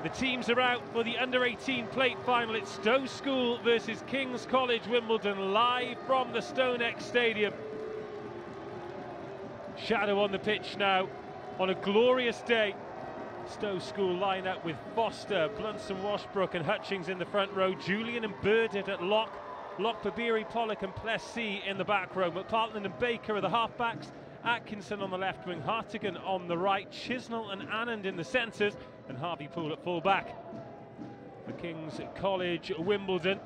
The teams are out for the under-18 plate final. It's Stowe School versus King's College Wimbledon, live from the Stowe Stadium. Shadow on the pitch now on a glorious day. Stowe School line up with Foster, Blunson, Washbrook and Hutchings in the front row. Julian and Burdett at lock. Babiri, Pollock and Plessis in the back row. McPartland and Baker are the halfbacks. Atkinson on the left wing, Hartigan on the right, Chisnell and Anand in the centres, and Harvey Poole at full back. For King's College Wimbledon,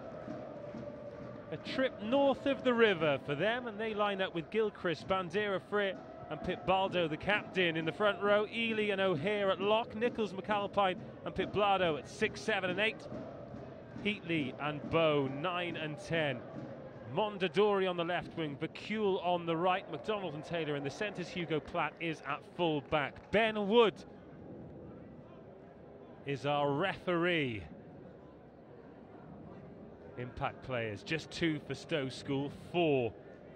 a trip north of the river for them, and they line up with Gilchrist, Bandera, Frey and Pip Baldo, the captain, in the front row. Ely and O'Hare at lock, Nichols, McAlpine and Pip Blado at 6, 7 and 8. Heatley and Bow 9 and 10. Mondadori on the left wing, Vacule on the right, McDonald and Taylor in the centres. Hugo Platt is at full back. Ben Wood is our referee. Impact players, just 2 for Stowe School, 4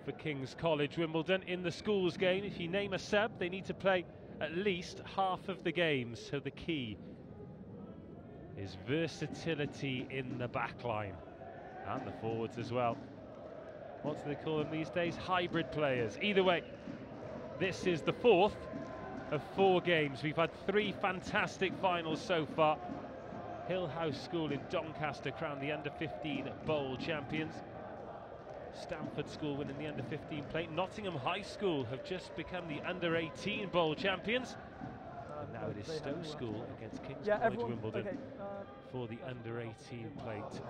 for King's College Wimbledon. In the schools game, if you name a sub, they need to play at least half of the games, so the key is versatility in the back line and the forwards as well. What do they call them these days? Hybrid players. Either way, this is the 4th of 4 games. We've had 3 fantastic finals so far. Hill House School in Doncaster crowned the under-15 bowl champions. Stamford School winning the under-15 plate. Nottingham High School have just become the under-18 bowl champions. And now it is Stowe School against King's College Wimbledon for the under-18 plate.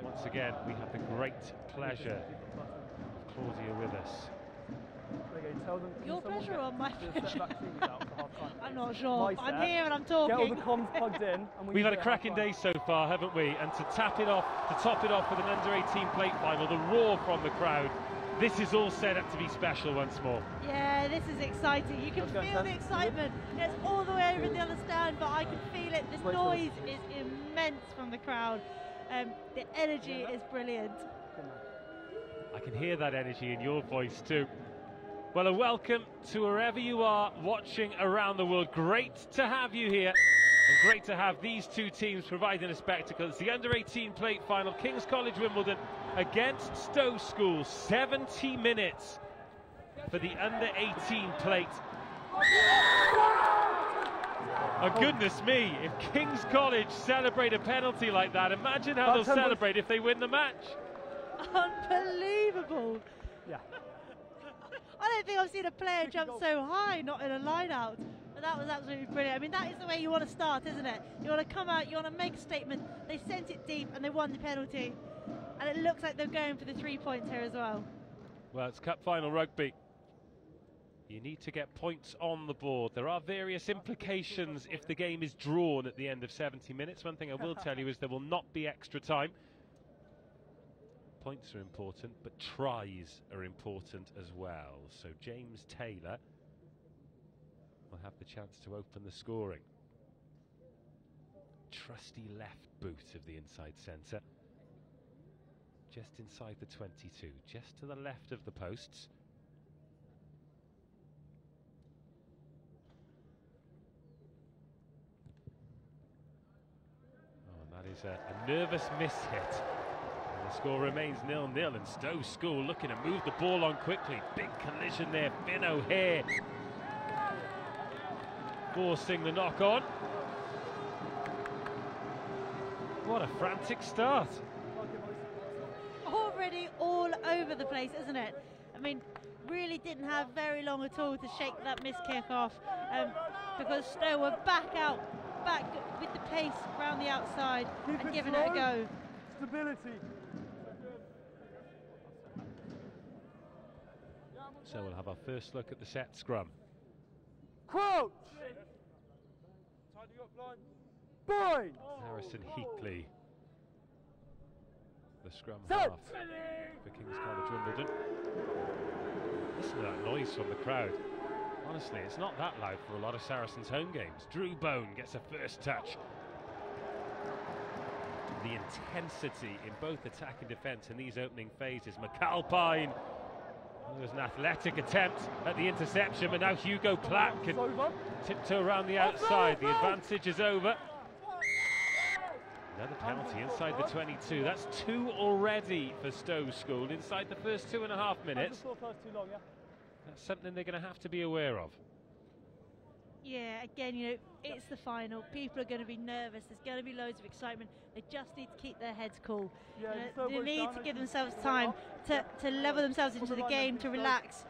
Once again, we have the great pleasure of Claudia with us. Your pleasure or my pleasure? I'm not sure. I'm here and I'm talking. Get all the comms plugged in. And we've had a cracking day so far, haven't we? And to top it off with an under-18 plate final, the roar from the crowd. This is all set up to be special once more. Yeah, this is exciting. You can feel the excitement. It's all the way over the other stand, but I can feel it. This noise is immense from the crowd. The energy is brilliant. I can hear that energy in your voice too. Well, a welcome to wherever you are watching around the world. Great to have you here, and great to have these 2 teams providing a spectacle. It's the under-18 plate final, King's College Wimbledon against Stowe School. 70 minutes for the under-18 plate. Oh, goodness me, if King's College celebrate a penalty like that, imagine how they'll celebrate if they win the match. Unbelievable. Yeah. I don't think I've seen a player jump so high, not in a line-out. But that was absolutely brilliant. I mean, that is the way you want to start, isn't it? You want to come out, you want to make a statement. They sent it deep and they won the penalty. And it looks like they're going for the 3 points here as well. Well, it's cup final rugby. You need to get points on the board. There are various implications if the game is drawn at the end of 70 minutes. One thing I will tell you is there will not be extra time. Points are important, but tries are important as well. So James Taylor will have the chance to open the scoring. Trusty left boot of the inside centre. Just inside the 22, just to the left of the posts. That is a nervous miss-hit. And the score remains 0-0, and Stowe School looking to move the ball on quickly. Big collision there, Finn O'Hare forcing the knock-on. What a frantic start. Already all over the place, isn't it? I mean, really didn't have very long at all to shake that missed kick off, because Stowe were back with the pace around the outside and giving it a go. Stability. So we'll have our first look at the set scrum. Crouch! Tidy up line. Bind! Harrison Heatley, the scrum half for King's College Wimbledon. Listen to that noise from the crowd. Honestly, it's not that loud for a lot of Saracens' home games. Drew Bone gets a first touch. The intensity in both attack and defence in these opening phases. McAlpine There was an athletic attempt at the interception, but now Hugo Platt can tiptoe around the outside. The advantage is over. Another penalty inside the 22. That's 2 already for Stowe School inside the first 2.5 minutes. That's something they're going to have to be aware of. Yeah, again, you know, it's the final. People are going to be nervous. There's going to be loads of excitement. They just need to keep their heads cool. Yeah, they need to give themselves time to level themselves into the game, to relax,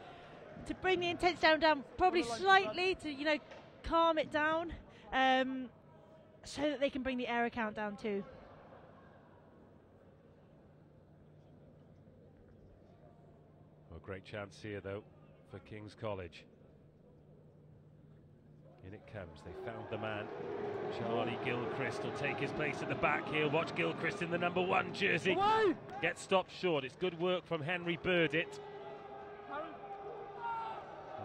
to bring the intensity down probably slightly, to, you know, calm it down, so that they can bring the error count down too. Well, great chance here though for King's College. In it comes, they found the man. Charlie Gilchrist will take his place at the back here. Watch Gilchrist in the number 1 jersey. Gets stopped short. It's good work from Henry Burdett. And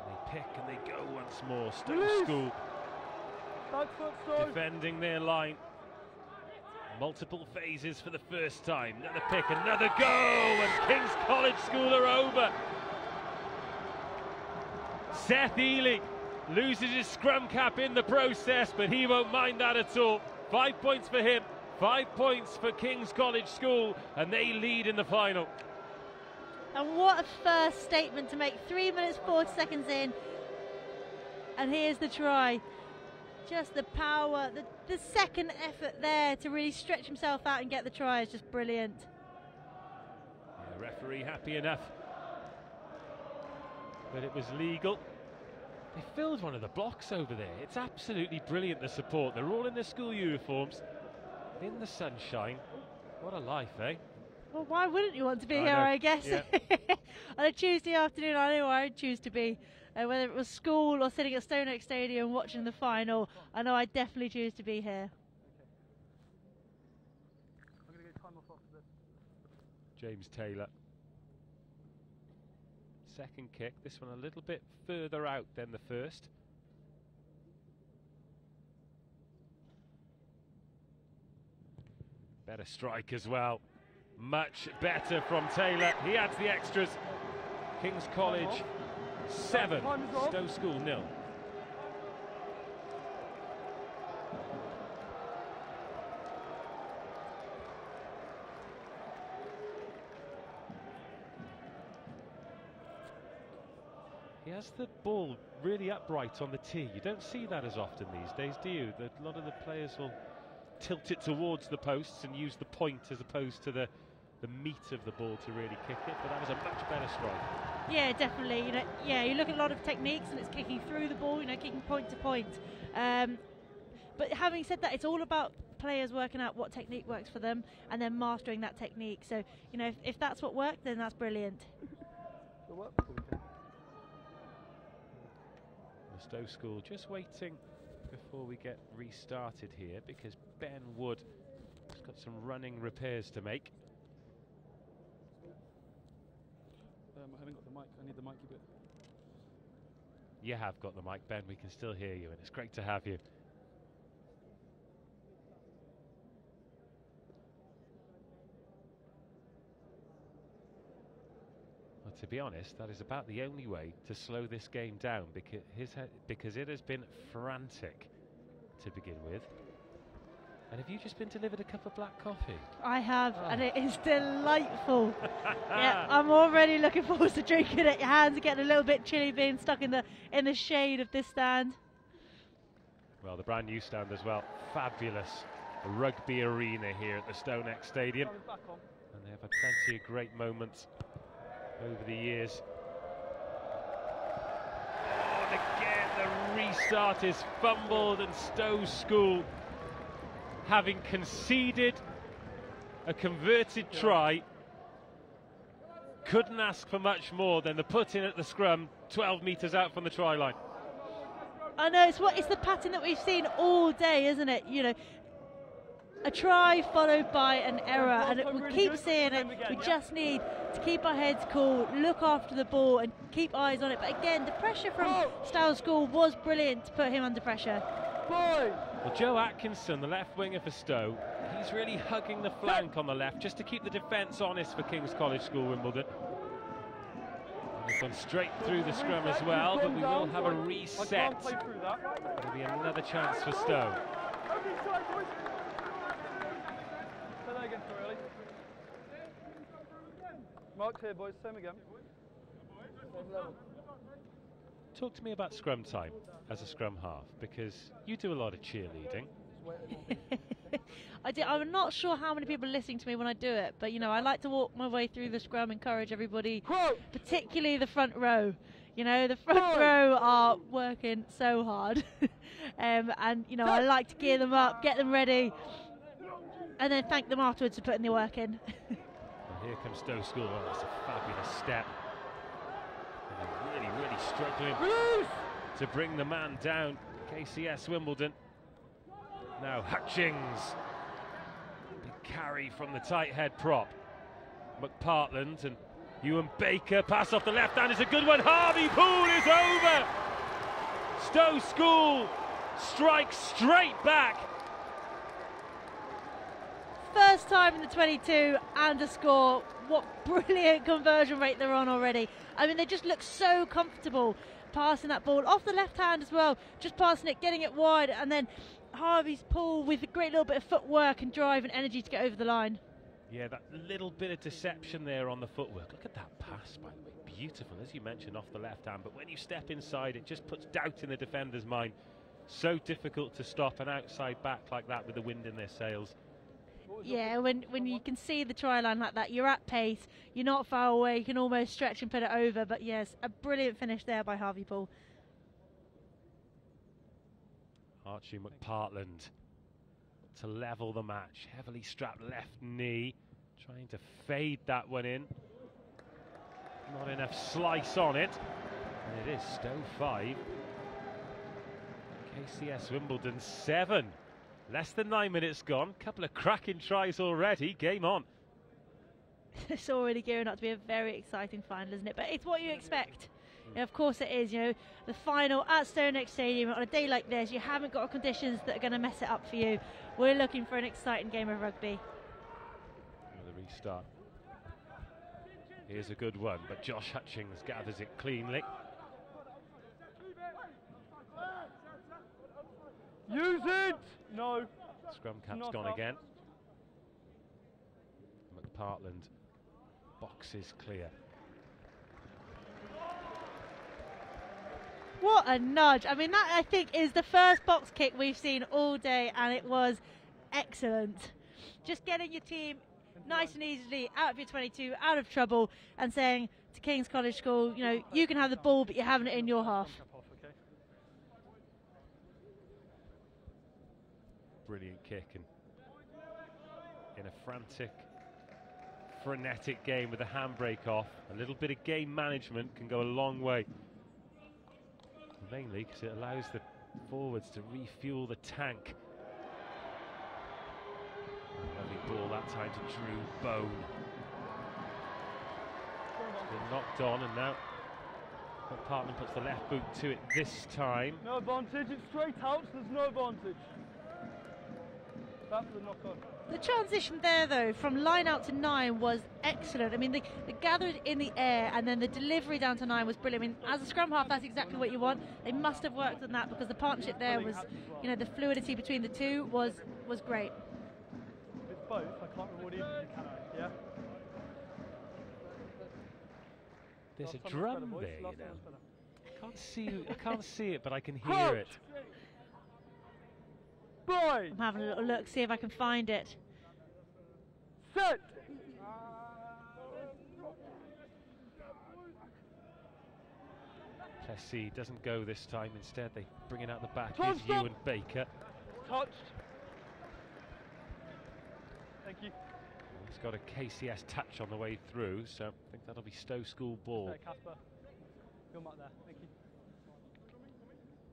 they pick and they go once more. Stowe School defending their line. Multiple phases for the first time. Another pick, another go, and King's College School are over. Seth Ely loses his scrum cap in the process, but he won't mind that at all. 5 points for him, 5 points for King's College School, and they lead in the final. And what a first statement to make. 3 minutes 40 seconds in, and here's the try. Just the power, the second effort there to really stretch himself out and get the try is just brilliant. Yeah, referee happy enough, but it was legal. They filled one of the blocks over there. It's absolutely brilliant, the support. They're all in their school uniforms, in the sunshine. What a life, eh? Well, why wouldn't you want to be here, I guess? Yeah. On a Tuesday afternoon, I know where I'd choose to be. Whether it was school or sitting at Stowe Stadium watching the final, I know I'd definitely choose to be here. I'm going to get time off after this. James Taylor. Second kick, this one a little bit further out than the first. Better strike as well. Much better from Taylor. He adds the extras. King's College 7, Stowe School 0. He has the ball really upright on the tee. You don't see that as often these days, do you? A lot of the players will tilt it towards the posts and use the point as opposed to the meat of the ball to really kick it, but that was a much better strike. Yeah, definitely. You know, yeah, you look at a lot of techniques and it's kicking through the ball, you know, kicking point to point. But having said that, it's all about players working out what technique works for them and then mastering that technique. So, you know, if that's what worked, then that's brilliant. The Stowe School just waiting before we get restarted here because Ben Wood has got some running repairs to make. I haven't got the mic. I need the mic a bit. You have got the mic, Ben. We can still hear you, and it's great to have you. Well, to be honest, that is about the only way to slow this game down because it has been frantic to begin with. And have you just been delivered a cup of black coffee? I have, and it is delightful. Yeah, I'm already looking forward to drinking it. Your hands are getting a little bit chilly being stuck in the shade of this stand. Well, the brand new stand as well. Fabulous rugby arena here at the Stowe Stadium. And they have had plenty of great moments over the years. Oh, and again, the restart is fumbled, and Stowe School, having conceded a converted try, couldn't ask for much more than the put in at the scrum 12 metres out from the try line. I know, it's the pattern that we've seen all day, isn't it? You know, a try followed by an error, and we keep seeing it. We just need to keep our heads cool, look after the ball and keep eyes on it. But again, the pressure from Stowe School was brilliant to put him under pressure. Well, Joe Atkinson, the left winger for Stowe, he's really hugging the flank on the left just to keep the defence honest for King's College School Wimbledon. We've gone straight through the scrum as well, but we will have a reset. There'll be another chance for Stowe. Say that again for early. Mark's here, boys. Same again. Same level. Talk to me about scrum time as a scrum half, because you do a lot of cheerleading. I'm not sure how many people are listening to me when I do it, but you know, I like to walk my way through the scrum, encourage everybody, particularly the front row. You know, the front row are working so hard, and you know, I like to gear them up, get them ready, and then thank them afterwards for putting the work in. Well, here comes Stowe School. Oh, that's a fabulous step. And they're really struggling to bring the man down. KCS Wimbledon. Now Hutchings. Big carry from the tight head prop. McPartland and Ewan Baker. Pass off the left hand is a good one. Harvey Poole is over. Stowe School strikes straight back. First time in the 22 and a score. What brilliant conversion rate they're on already. I mean, they just look so comfortable passing that ball off the left hand as well, just passing it, getting it wide, and then Harvey's Poole with a great little bit of footwork and drive and energy to get over the line. Yeah, that little bit of deception there on the footwork. Look at that pass, by the way. Beautiful, as you mentioned, off the left hand, but when you step inside, it just puts doubt in the defender's mind. So difficult to stop an outside back like that with the wind in their sails. Yeah, when you can see the try line like that, you're at pace, you're not far away, you can almost stretch and put it over. But yes, a brilliant finish there by Harvey Poole. Archie McPartland to level the match. Heavily strapped left knee, trying to fade that one in. Not enough slice on it. And it is Stowe 5. KCS Wimbledon 7. Less than 9 minutes gone. Couple of cracking tries already. Game on. It's already gearing up to be a very exciting final, isn't it? But it's what you expect. Yeah, of course it is. You know, the final at Stowe Stadium on a day like this, you haven't got conditions that are going to mess it up for you. We're looking for an exciting game of rugby. The restart. Here's a good one, but Josh Hutchings gathers it cleanly. Use it! No. Scrum cap's gone again. McPartland boxes clear. What a nudge. I mean, that I think is the first box kick we've seen all day, and it was excellent. Just getting your team nice and easily out of your 22, out of trouble, and saying to King's College School, you know, you can have the ball, but you're having it in your half. Brilliant kick, and in a frantic, frenetic game with a handbrake off, a little bit of game management can go a long way. Mainly because it allows the forwards to refuel the tank. Lovely ball that time to Drew Bone. Been knocked on, and now McPartland puts the left boot to it this time. No advantage, it's straight out, so there's no advantage. Back for the knock on. The transition there, though, from line out to 9 was excellent. I mean, the gathered in the air and then the delivery down to 9 was brilliant. I mean, as a scrum half, that's exactly what you want. They must have worked on that because the partnership there was, you know, the fluidity between the two was great. It's both. I can't reward either of you, can I? Yeah? There's a drum there, you know. I can't see it, but I can hear it. I'm having a little look, see if I can find it. Set! Plessis doesn't go this time. Instead, they bring it out the back. Here's Ewan Baker. Touched. Thank you. He's got a KCS touch on the way through, so I think that'll be Stowe School ball. There, Casper. Your mark there. Thank you.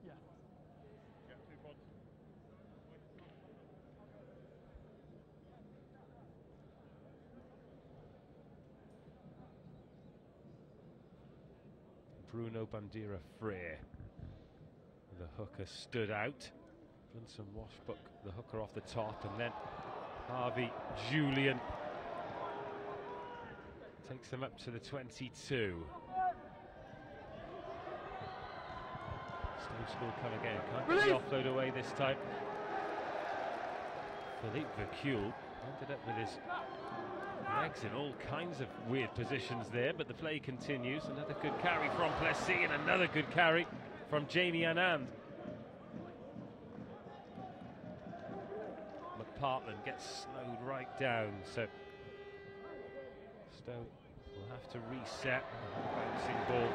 Yeah. Bruno Bandera Freer. The hooker stood out. Brunson Washbrook, the hooker off the top, and then Harvey Julian takes them up to the 22. Stowe School come again. Can't get the offload away this time. Philippe Vercule ended up with his legs in all kinds of weird positions there, but the play continues. Another good carry from Plessis and another good carry from Jamie Anand. McPartland gets slowed right down, so Stowe will have to reset. Bouncing ball.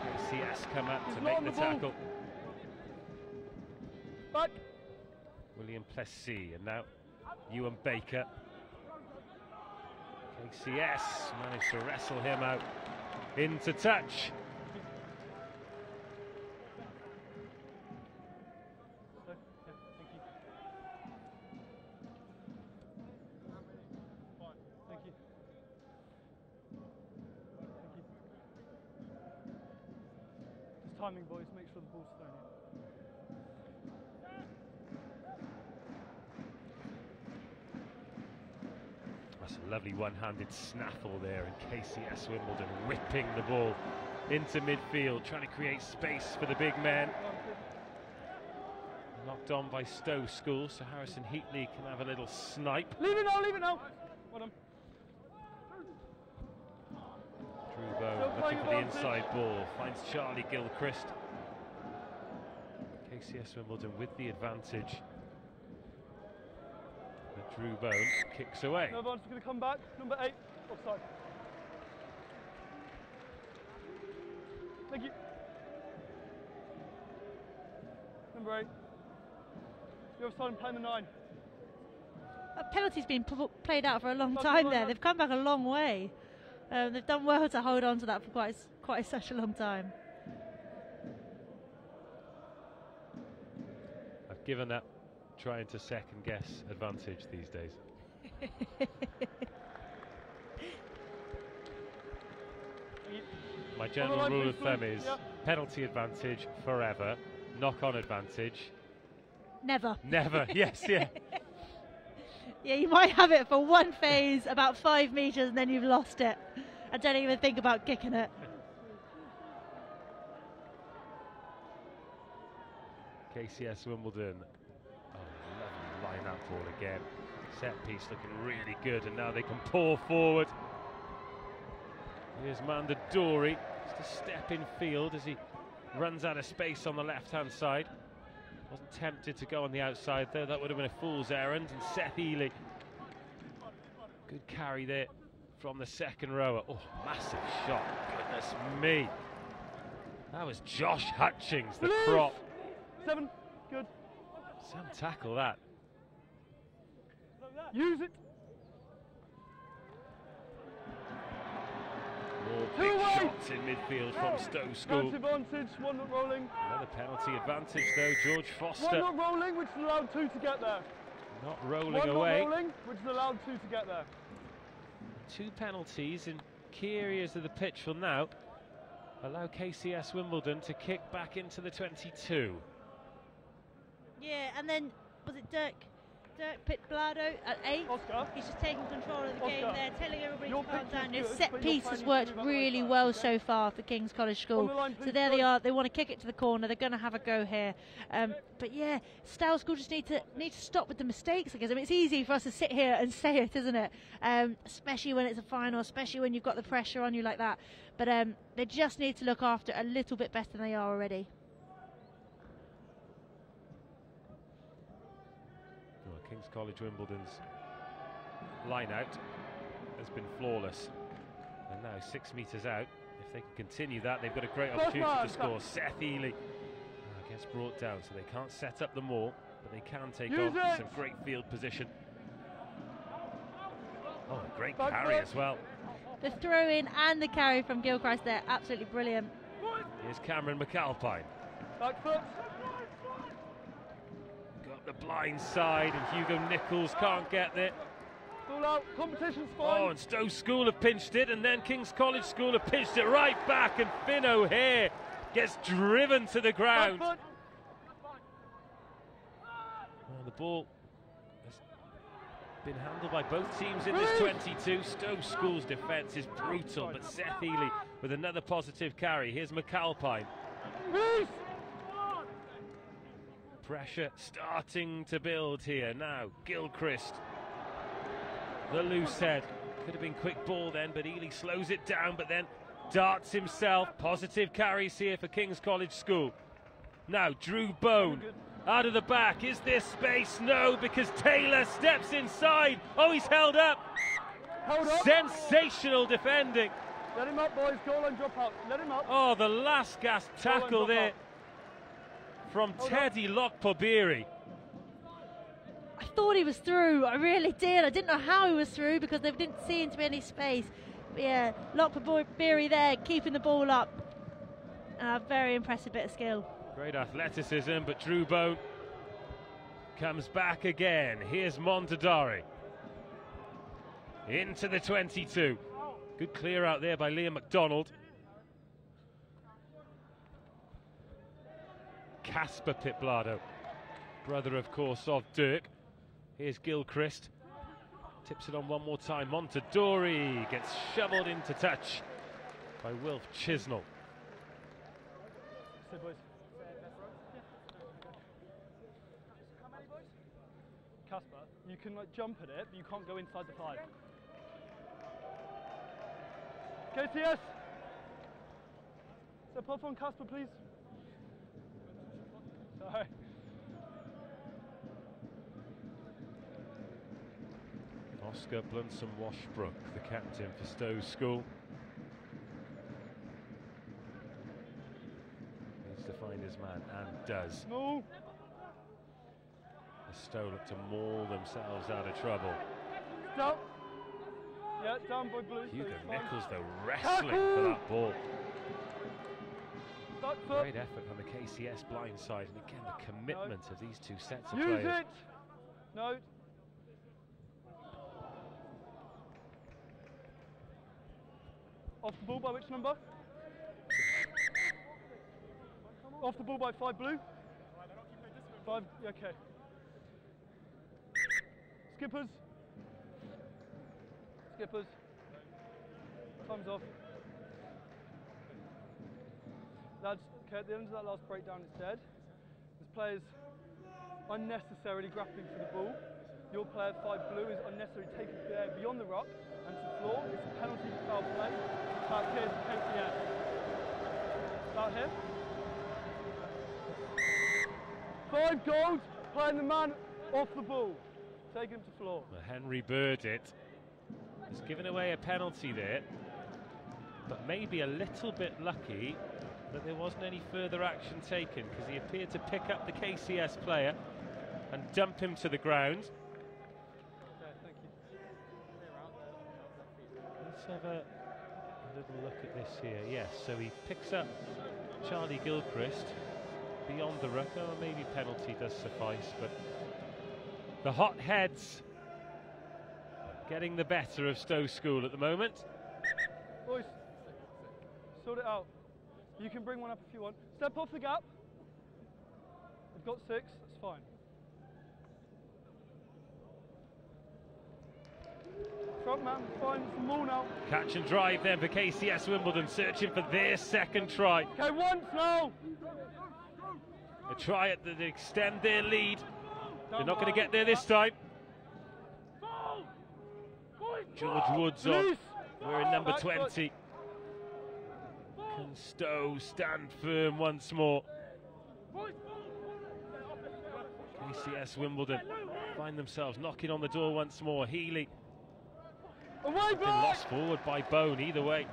KCS come up to make the tackle. Back. William Plessis, and now Ewan Baker. KCS managed to wrestle him out into touch. Timing, boys, make sure the ball's thrown in. That's a lovely one-handed snaffle there, and KCS Wimbledon whipping the ball into midfield, trying to create space for the big men. Knocked on by Stowe School, so Harrison Heatley can have a little snipe. Leave it now, leave it now. Well done. Drew Bowen looking for the inside ball, finds Charlie Gilchrist. KCS Wimbledon with the advantage. But Drew Bowen kicks away. No one's going to come back. Number 8, offside. Thank you. Number 8. You're offside and playing the 9. A penalty's been played out for a long time there. They've come back a long way. They've done well to hold on to that for quite such a long time. I've given up trying to second guess advantage these days. My general rule of thumb is penalty advantage forever, knock-on advantage Never. never. Yes, yeah. Yeah, you might have it for one phase, about 5 metres, and then you've lost it. I don't even think about kicking it. KCS Wimbledon. Oh, lovely line-out ball again. Set piece looking really good, and now they can pour forward. Here's Manda Dory, just a step in field as he runs out of space on the left-hand side. Wasn't tempted to go on the outside though, that would have been a fool's errand. And Seth Ely, good carry there from the second rower. Oh, massive shot, goodness me. That was Josh Hutchings, the prop. 7, good. Some tackle that. Use it. More big shots in midfield from Stowe School. Advantage, one not rolling. Another penalty advantage though, George Foster. One not rolling, which is allowed 2 to get there. Not rolling one away. Not rolling, which is allowed 2 to get there. 2 penalties in key areas of the pitch will now allow KCS Wimbledon to kick back into the 22. Yeah, and then, was it Dirk Pitblado at 8? Oscar. He's just taking control of the game there, telling everybody Your to calm pitch down. is Your good, set but piece you're has playing worked about really right well side. so far for King's College School. line, So please, there they George. are. They want to kick it to the corner. They're going to have a go here. But yeah, Stowe School just need to stop with the mistakes, I guess. I mean, it's easy for us to sit here and say it, isn't it? Especially when it's a final, especially when you've got the pressure on you like that. But they just need to look after it a little bit better than they are already. Well, King's College Wimbledon's line out has been flawless, and now 6 metres out. If they can continue that, they've got a great opportunity to score. Seth Ely gets brought down, so they can't set up the maul, but they can take on some great field position. Oh, a great carry as well. The throw in and the carry from Gilchrist there, absolutely brilliant. Here's Cameron McAlpine. Back foot. Got the blind side, and Hugo Nichols can't get there. All out. Competition's fine. Oh, and Stowe School have pinched it, and then King's College School have pinched it right back, and Finn O'Hare gets driven to the ground. Back foot. Well, the ball has been handled by both teams in this 22. Stowe School's defence is brutal, but Seth Ely with another positive carry. Here's McAlpine. Release. Pressure starting to build here now. Gilchrist, the loose head. Could have been quick ball then, but Ely slows it down, but then darts himself. Positive carries here for King's College School. Now Drew Bone out of the back. Is there space? No, because Taylor steps inside. Oh, he's held up. Hold up. Sensational defending. Let him up, boys. Goal and drop out. Let him up. Oh, the last gasp tackle there from Teddy Lockpobiri. I thought he was through. I really did. I didn't know how he was through because there didn't seem to be any space. But yeah, Lockpobiri there, keeping the ball up. Very impressive bit of skill. Great athleticism, but Drew Bone comes back again. Here's Montadori. Into the 22. Good clear out there by Liam MacDonald. Casper Pitblado, brother of course of Dirk. Here's Gilchrist. Tips it on one more time. Montadori gets shoveled into touch by Wilf Chisnell. So, boys. Casper, you can like jump at it, but you can't go inside the 5. KTS! Step off on Casper, please. Sorry. Oscar Blunsom Washbrook, the captain for Stowe School. Needs to find his man and does. No. Stowe look to maul themselves out of trouble. Down. Yeah, down by Blue. Hugo so Nichols though wrestling for that ball. Back foot. Great effort on the KCS blind side, and again the commitment of these two sets of Use players. it. No. Off the ball by which number? Off the ball by 5 Blue. 5. Yeah, okay. Skippers. Skippers. Time's off. Lads, okay, at the end of that last breakdown it's dead. There's players unnecessarily grappling for the ball. Your player 5 Blue is unnecessarily taking the air beyond the ruck and to the floor. It's a penalty for foul play. Back here to KTS. About here. 5 goals, playing the man off the ball. Take him to floor. Well, Henry Burdett has given away a penalty there, but maybe a little bit lucky that there wasn't any further action taken, because he appeared to pick up the KCS player and dump him to the ground. Okay, thank you. Let's have a little look at this here. Yes, so he picks up Charlie Gilchrist beyond the ruck. Oh, maybe penalty does suffice, but the hot heads getting the better of Stowe School at the moment. Boys, sort it out. You can bring one up if you want. Step off the gap. We've got 6, that's fine. Front man, fine, it's the ball now. Catch and drive then for KCS Wimbledon, searching for their second try. Okay, once now. A try at to extend their lead. They're not going to get there this time. George Woods on. We're in number 20. Can Stowe stand firm once more? KCS Wimbledon find themselves knocking on the door once more. Healy Away, been lost forward by Bone. Either way,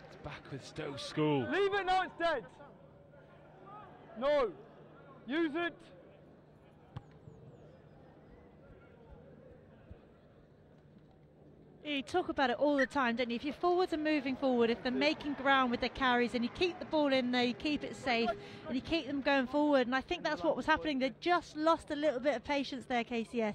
it's back with Stowe School. Leave it now, it's dead. No. Use it. You talk about it all the time, don't you? If your forwards are moving forward, if they're making ground with their carries, and you keep the ball in there, you keep it safe, and you keep them going forward. And I think that's what was happening. They just lost a little bit of patience there, KCS.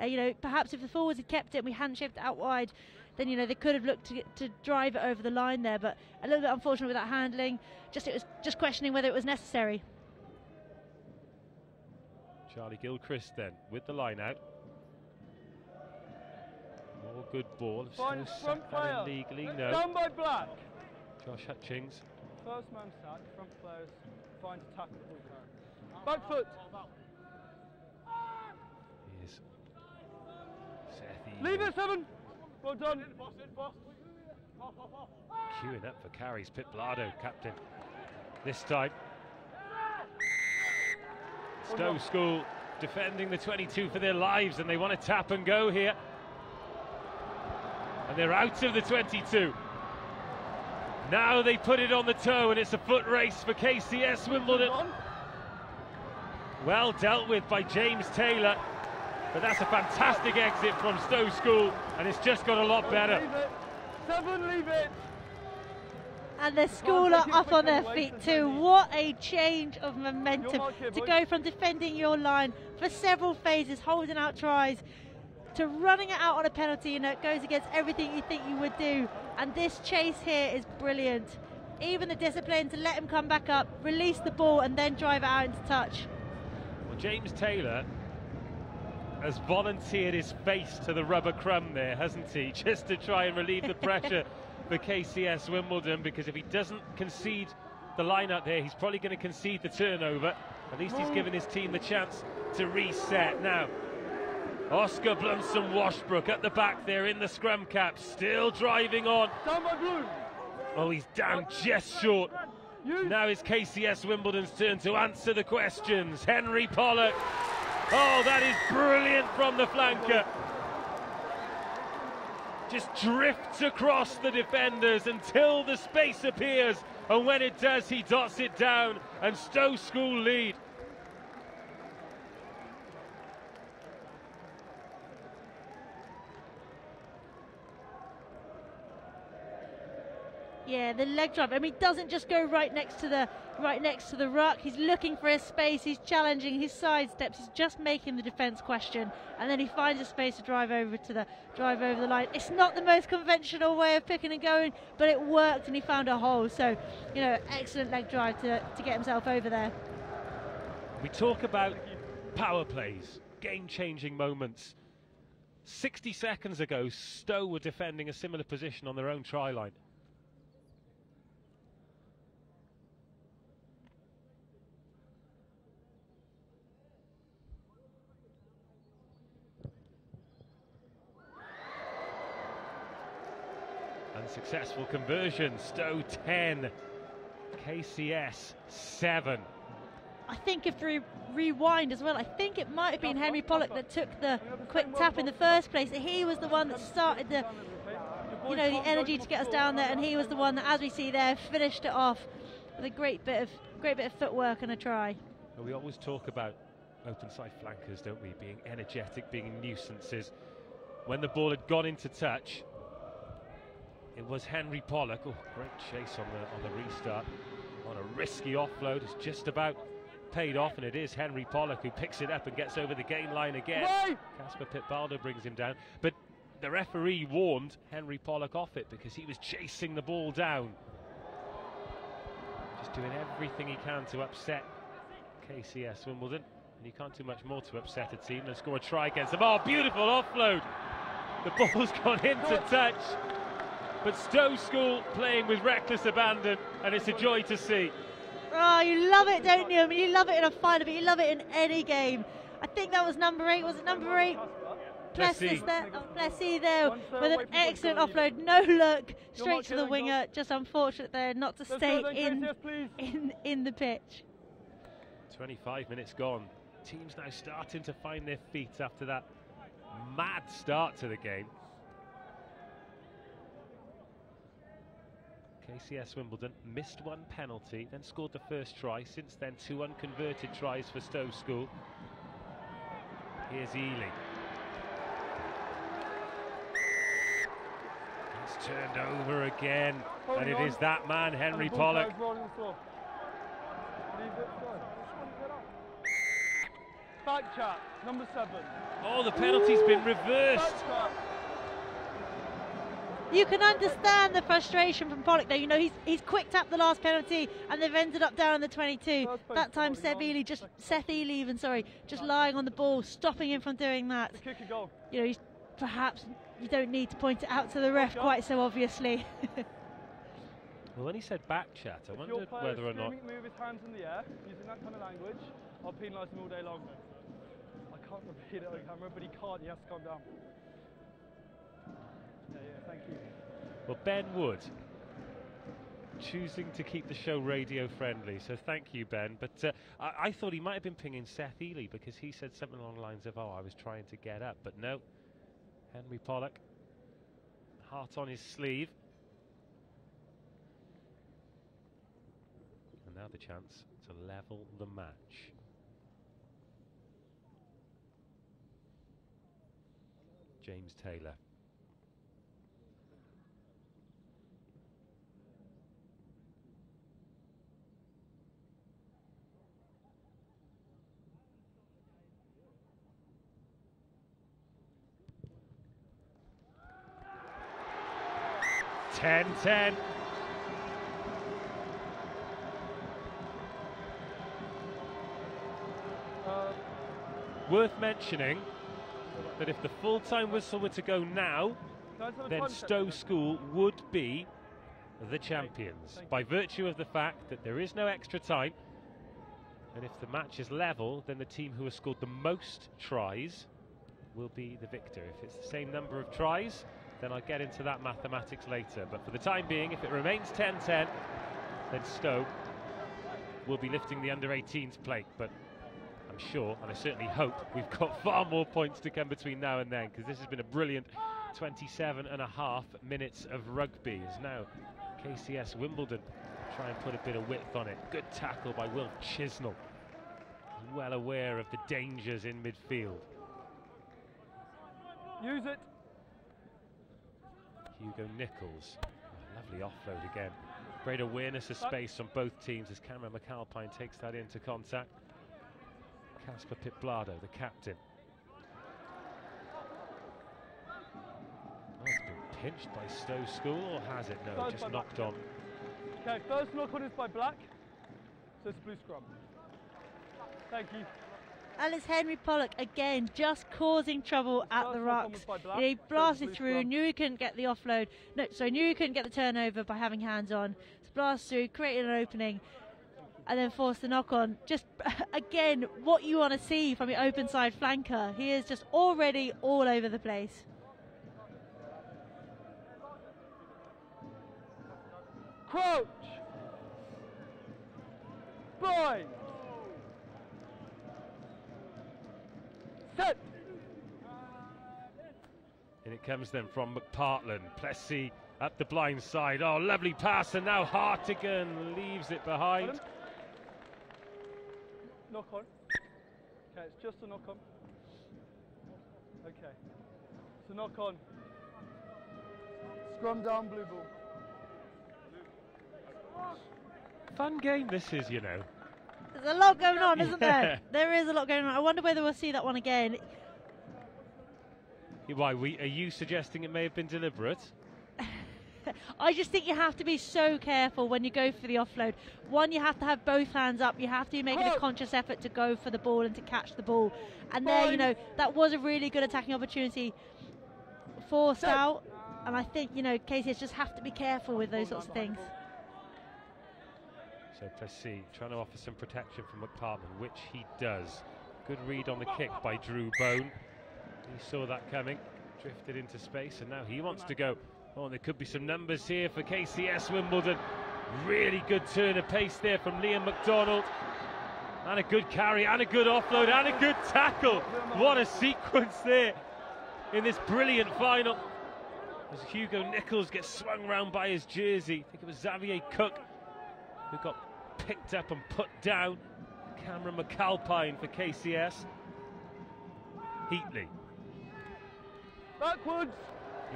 You know, perhaps if the forwards had kept it and we hadn't shifted out wide, then, you know, they could have looked to drive it over the line there. But a little bit unfortunate with that handling. It was just questioning whether it was necessary. Charlie Gilchrist then with the line out. More good ball. Fine, front player. Legally, no. Down by Black. Josh Hutchings. First man sack, front players fine to tackle the ball. Back foot. Here's Seth Leave it, 7. Well done. queuing up for carries. Pip Blado, captain. This time. Stowe School defending the 22 for their lives, and they want to tap and go here. And they're out of the 22. Now they put it on the toe, and it's a foot race for KCS Wimbledon. Well dealt with by James Taylor, but that's a fantastic exit from Stowe School, and it's just got a lot better. Leave it. 7, leave it. And the school are up on their feet too. What a change of momentum to go from defending your line for several phases, holding out tries, to running it out on a penalty. You know, it goes against everything you think you would do. And this chase here is brilliant. Even the discipline to let him come back up, release the ball, and then drive it out into touch. Well, James Taylor has volunteered his face to the rubber crumb there, hasn't he? Just to try and relieve the pressure for KCS Wimbledon, because if he doesn't concede the line out there, he's probably going to concede the turnover. At least he's given his team the chance to reset. Now, Oscar Blunson-Washbrook at the back there in the scrum cap, still driving on. Down by Blue. Oh, he's down just short. Now it's KCS Wimbledon's turn to answer the questions. Henry Pollock. Oh, that is brilliant from the flanker. Just drifts across the defenders until the space appears, and when it does, he dots it down, and Stowe School lead. Yeah, the leg drive. I mean, he doesn't just go right next to the ruck. He's looking for his space. He's challenging his side steps. He's just making the defence question, and then he finds a space to drive over the line. It's not the most conventional way of picking and going, but it worked, and he found a hole. So, you know, excellent leg drive to get himself over there. We talk about power plays, game-changing moments. 60 seconds ago, Stowe were defending a similar position on their own try line. Unsuccessful conversion. Stowe 10, KCS 7. I think if we rewind as well, I think it might have been Henry Pollock that took the quick tap in the first place. He was the one that started the energy to get us down there, and he was the one that, as we see there, finished it off with a great bit of footwork and a try. Well, we always talk about open side flankers, don't we, being energetic, being nuisances. When the ball had gone into touch, it was Henry Pollock. Oh, great chase on the restart. On a risky offload, it's just about paid off, and it is Henry Pollock who picks it up and gets over the gain line again. Casper Pitbaldo brings him down, but the referee warned Henry Pollock off it because he was chasing the ball down. Just doing everything he can to upset KCS Wimbledon, and you can't do much more to upset a team than score a try against them. Oh, beautiful offload. The ball's gone into touch. But Stowe School playing with reckless abandon, and it's a joy to see. Oh, you love it, don't you? I mean, you love it in a final, but you love it in any game. I think that was number 8. Was it number 8? Plessis there. Oh, Plessis there with an excellent offload. No look, straight to the winger. Just unfortunate there not to stay in the pitch. 25 minutes gone. Teams now starting to find their feet after that mad start to the game. KCS Wimbledon missed one penalty, then scored the first try. Since then, 2 unconverted tries for Stowe School. Here's Ely. It's turned over again, and it is that man, Henry Pollock. Back chat, number 7. Oh, the penalty's been reversed. You can understand the frustration from Pollock there. You know, he's quick tapped the last penalty, and they've ended up down in the 22. That time Seth Ely just lying on the ball, stopping him from doing that. You know, perhaps you don't need to point it out to the ref quite so obviously. Well, when he said back chat, I wondered whether or not... Move his hands in the air, using that kind of language, I'll penalise him all day long. I can't repeat it on camera, but he can't. He has to calm down. Yeah, thank you. Well, Ben Wood choosing to keep the show radio friendly, so thank you, Ben. But I thought he might have been pinging Seth Ely because he said something along the lines of, oh, I was trying to get up, but no. Henry Pollock, heart on his sleeve. And now the chance to level the match. James Taylor. Ten. Worth mentioning that if the full-time whistle were to go now, then Stowe School would be the champions by virtue of the fact that there is no extra time, and if the match is level, then the team who has scored the most tries will be the victor. If it's the same number of tries, then I'll get into that mathematics later, but for the time being, if it remains 10-10, then Stowe will be lifting the under-18s plate. But I'm sure, and I certainly hope, we've got far more points to come between now and then, because this has been a brilliant 27.5 minutes of rugby. As now KCS Wimbledon try and put a bit of width on it. Good tackle by Will Chisnell, well aware of the dangers in midfield. Use it. Hugo Nichols, lovely offload again. Great awareness of space on both teams as Cameron McAlpine takes that into contact. Casper Pitblado, the captain. Oh, it's been pinched by Stowe School, or has it? No, just knocked on. Okay, first knock on is by Black, so it's blue scrum. Thank you. And it's Henry Pollock again, just causing trouble at the rucks. He blasted through, knew he couldn't get the offload. No, sorry, knew he couldn't get the turnover by having hands on. So blast through, created an opening, and then forced the knock on. Just again, what you want to see from your open side flanker. He is just already all over the place. Crouch. Blind. Set. And it comes then from McPartland. Plessis up the blind side. Oh, lovely pass, and now Hartigan leaves it behind. Knock on. Okay, it's just a knock on. Okay. So knock on. Scrum down, blue ball. Fun game this is, you know. There's a lot going on, isn't there? There is a lot going on. I wonder whether we'll see that one again. Why, are you suggesting it may have been deliberate? I just think you have to be so careful when you go for the offload. One, you have to have both hands up. You have to be making a conscious effort to go for the ball and to catch the ball. And there, you know, that was a really good attacking opportunity for Stowe. And I think, you know, KCS just have to be careful with those sorts of things. So Plessis trying to offer some protection from McPartland, which he does. Good read on the kick by Drew Bone. He saw that coming, drifted into space, and now he wants to go. Oh, there could be some numbers here for KCS Wimbledon. Really good turn of pace there from Liam McDonald. And a good carry, and a good offload, and a good tackle. What a sequence there in this brilliant final. As Hugo Nichols gets swung round by his jersey. I think it was Xavier Cook who got picked up and put down. Cameron McAlpine for KCS. Heatley. Backwards.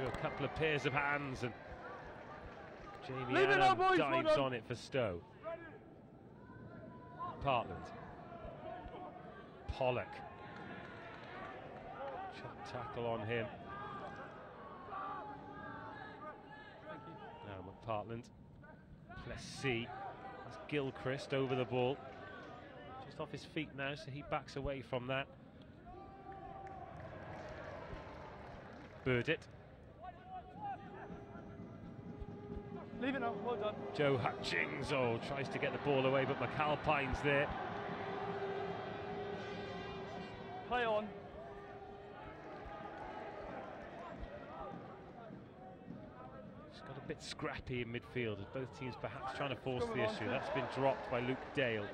A couple of pairs of hands, and Jamie Adam dives on it for Stowe. Partland. Pollock. Chuck tackle on him. Now McPartland. Plessis. That's Gilchrist over the ball. Just off his feet now, so he backs away from that. Burdett. Leave it now, well done. Joe Hutchings, tries to get the ball away, but McAlpine's there. Play on. It's got a bit scrappy in midfield as both teams perhaps trying to force the issue. That's been dropped by Luke Dale.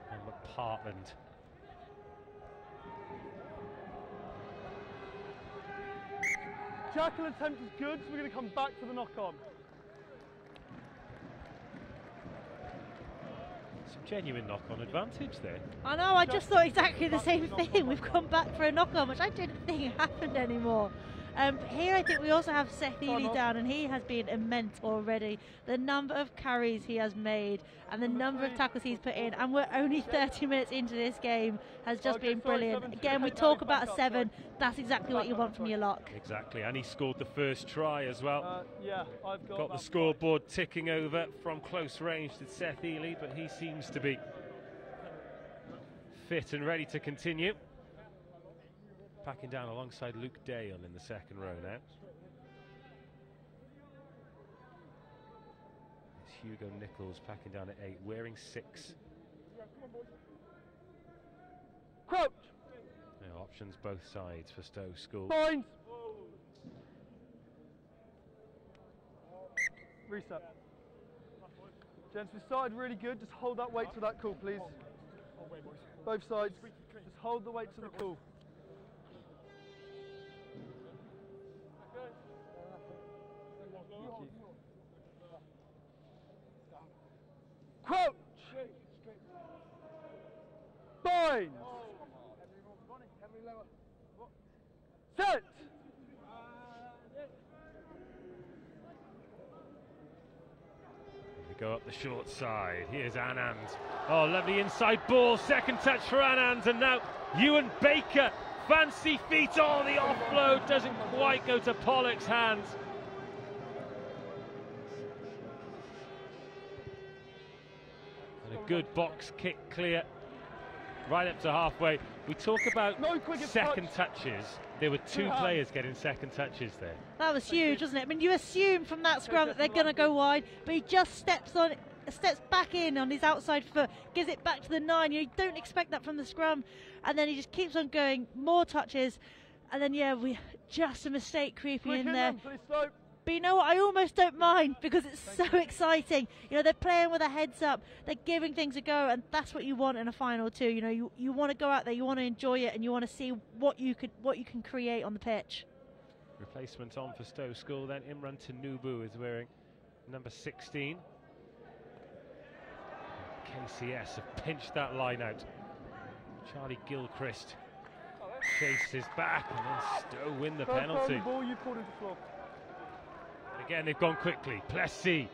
And McPartland. Jackal attempt is good, so we're going to come back to the knock-on. Some genuine knock-on advantage there. I know, I just thought exactly the same thing. We've come back for a knock-on, which I didn't think happened anymore. Here I think we also have Seth Ely down, and he has been immense already. The number of carries he has made and the number of tackles he's put in, and we're only 30 minutes into this game, has just been brilliant. Again, we talk about a 7, that's exactly what you want from your lock. Exactly, and he scored the first try as well. Yeah, I've got the scoreboard ticking over from close range to Seth Ely, but he seems to be fit and ready to continue. Packing down alongside Luke Dale in the second row now. It's Hugo Nichols packing down at 8, wearing 6. Crouch. Now options both sides for Stowe School. Fine. Reset. Gents, we started really good. Just hold that weight to that call, please. Both sides. Just hold the weight to the call. Crouch! Bind! Set! We go up the short side. Here's Anand. Oh, lovely inside ball. Second touch for Anand, and now Ewan Baker. Fancy feet. Oh, the offload doesn't quite go to Pollock's hands. Good box kick clear right up to halfway. We talk about second touches. There were 2 players getting second touches there. That was huge, wasn't it? I mean, you assume from that scrum that they're going to go wide, but he just steps back in on his outside foot, gives it back to the 9. You don't expect that from the scrum, and then he just keeps on going, more touches, and then we just a mistake creeping in there. But you know what, I almost don't mind, because it's so exciting. You know, they're playing with their heads up, they're giving things a go, and that's what you want in a final too. You know, you want to go out there, you want to enjoy it, and you want to see what you can create on the pitch. Replacement on for Stowe School then. Imran Tanubu is wearing number 16. KCS have pinched that line out. Charlie Gilchrist chases back, and then Stowe win the penalty. Ball you pulled into floor. Again, they've gone quickly. Plessis.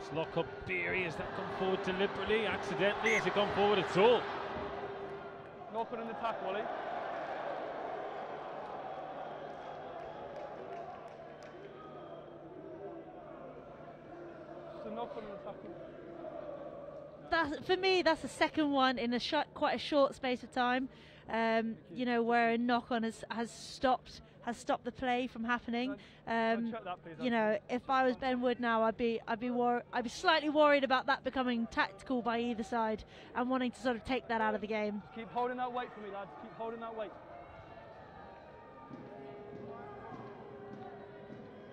It's Lock-up Beery. Has that gone forward deliberately, accidentally? Has it gone forward at all? Knock on an attack, Wally. Just a knock on an attack. For me, that's the second one in quite a short space of time. You know, where a knock-on has stopped the play from happening. You know, if I was Ben Wood now, I'd be slightly worried about that becoming tactical by either side and wanting to sort of take that out of the game. Keep holding that weight for me, lads. Keep holding that weight.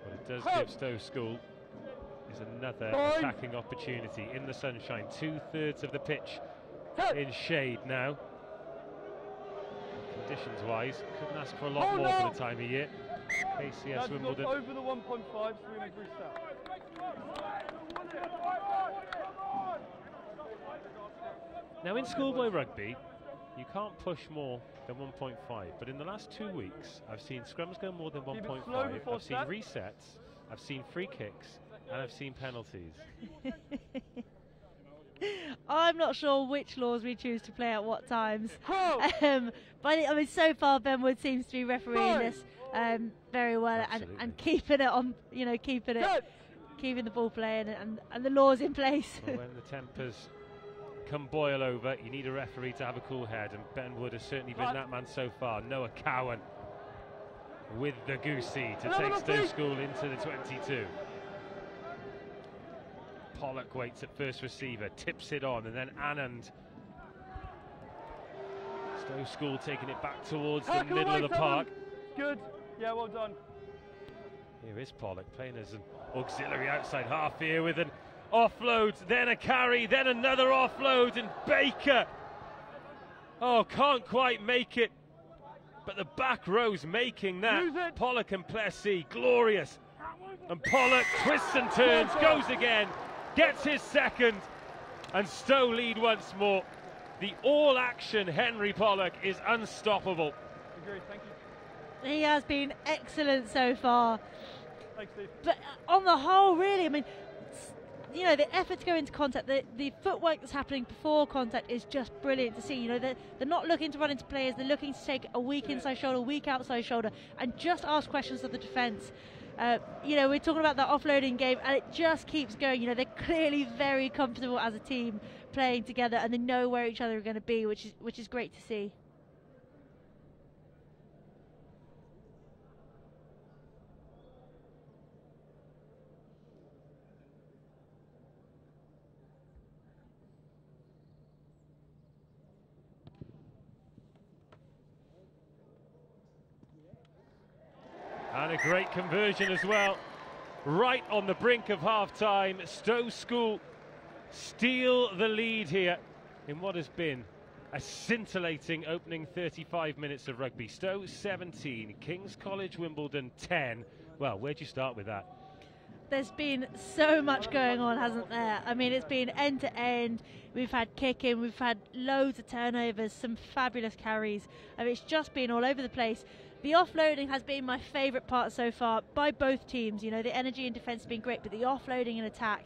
What it does give Stowe School is another attacking opportunity in the sunshine. 2/3 of the pitch in shade now. Conditions-wise, couldn't ask for a lot more for the time of year. KCS Wimbledon. Over the 1.5, so we're going to reset. Now in schoolboy rugby, you can't push more than 1.5, but in the last 2 weeks, I've seen scrums go more than 1.5, I've seen resets, I've seen free kicks, and I've seen penalties. I'm not sure which laws we choose to play at what times. But I mean, so far Ben Wood seems to be refereeing this very well and keeping it on, you know, keeping the ball playing and the laws in place. Well, when the tempers come boil over, you need a referee to have a cool head, and Ben Wood has certainly been that man so far. Noah Cowan with the goosey to take Stowe School into the 22. Pollock waits at first receiver, tips it on, and then Anand. Stowe School taking it back towards the middle of the park. Good. Yeah, well done. Here is Pollock playing as an auxiliary outside half here with an offload, then a carry, then another offload, and Baker. Oh, can't quite make it. But the back row's making that. Pollock and Plessy, glorious. And Pollock twists and turns, goes again, gets his second, and Stowe lead once more. The all-action Henry Pollock is unstoppable. Agreed, thank you. He has been excellent so far. Thanks, Steve. But on the whole, really, I mean, you know, the effort to go into contact, the footwork that's happening before contact is just brilliant to see. You know, they're not looking to run into players, they're looking to take a weak inside shoulder, weak outside shoulder, and just ask questions of the defence. You know, we're talking about that offloading game, and it just keeps going. You know, they're clearly very comfortable as a team playing together, and they know where each other are going to be, which is great to see. And a great conversion as well. Right on the brink of half-time, Stowe School steal the lead here in what has been a scintillating opening 35 minutes of rugby. Stowe 17, King's College Wimbledon 10. Well, where'd you start with that? There's been so much going on, hasn't there? I mean, it's been end to end. We've had kicking, we've had loads of turnovers, some fabulous carries. I mean, it's just been all over the place. The offloading has been my favourite part so far by both teams. You know, the energy in defence has been great, but the offloading and attack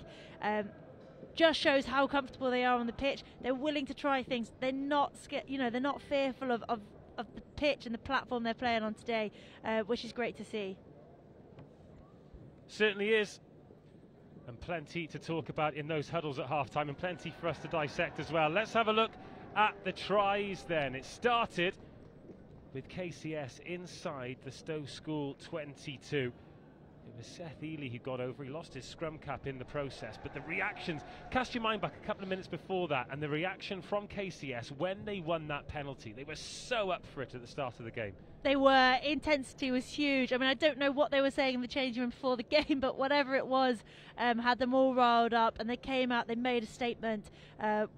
just shows how comfortable they are on the pitch. They're willing to try things. They're not scared. You know, they're not fearful of the pitch and the platform they're playing on today, which is great to see. Certainly is. And plenty to talk about in those huddles at half-time, and plenty for us to dissect as well. Let's have a look at the tries then. It started with KCS inside the Stowe School 22. It was Seth Ely who got over. He lost his scrum cap in the process, but the reactions, cast your mind back a couple of minutes before that, and the reaction from KCS when they won that penalty. They were so up for it at the start of the game. They were. Intensity was huge. I mean, I don't know what they were saying in the changing room before the game, but whatever it was, had them all riled up, and they came out, they made a statement,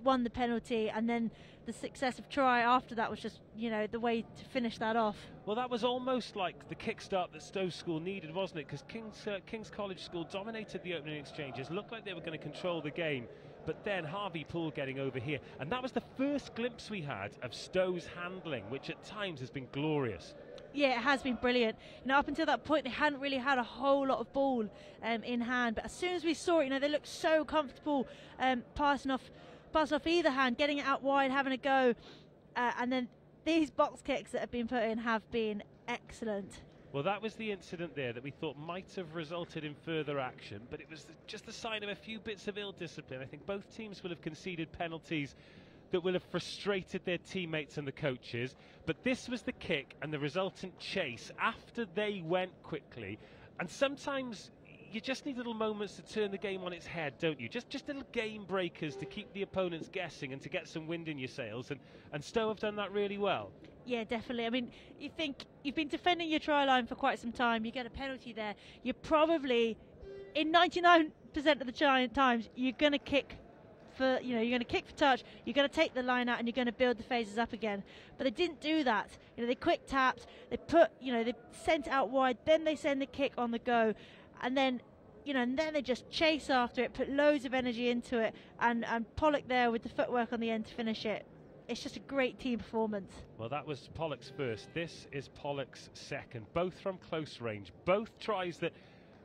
won the penalty, and then the successive try after that was just, you know, the way to finish that off. Well, that was almost like the kickstart that Stowe School needed, wasn't it? Because King's College School dominated the opening exchanges, looked like they were going to control the game, but then Harvey Poole getting over here, and that was the first glimpse we had of Stowe's handling, which at times has been glorious. Yeah, it has been brilliant. You know, up until that point, they hadn't really had a whole lot of ball in hand, but as soon as we saw it, you know, they looked so comfortable passing off either hand, getting it out wide, having a go, and then these box kicks that have been put in have been excellent. Well, that was the incident there that we thought might have resulted in further action, but it was just the sign of a few bits of ill discipline. I think both teams will have conceded penalties that will have frustrated their teammates and the coaches, but this was the kick and the resultant chase after they went quickly. And sometimes you just need little moments to turn the game on its head, don't you? Just little game breakers to keep the opponents guessing and to get some wind in your sails, and Stowe have done that really well. Yeah, definitely. I mean, you think you've been defending your try line for quite some time, you get a penalty there, you're probably, in 99% of the times, you're going to kick for, you know, you're going to kick for touch, you're going to take the line out, and you're going to build the phases up again. But they didn't do that. You know, they quick tapped, they put, you know, they sent it out wide, then they send the kick on the go, and then, you know, and then they just chase after it, put loads of energy into it, and Pollock there with the footwork on the end to finish it. It's just a great team performance. Well, that was Pollock's first. This is Pollock's second. Both from close range. Both tries that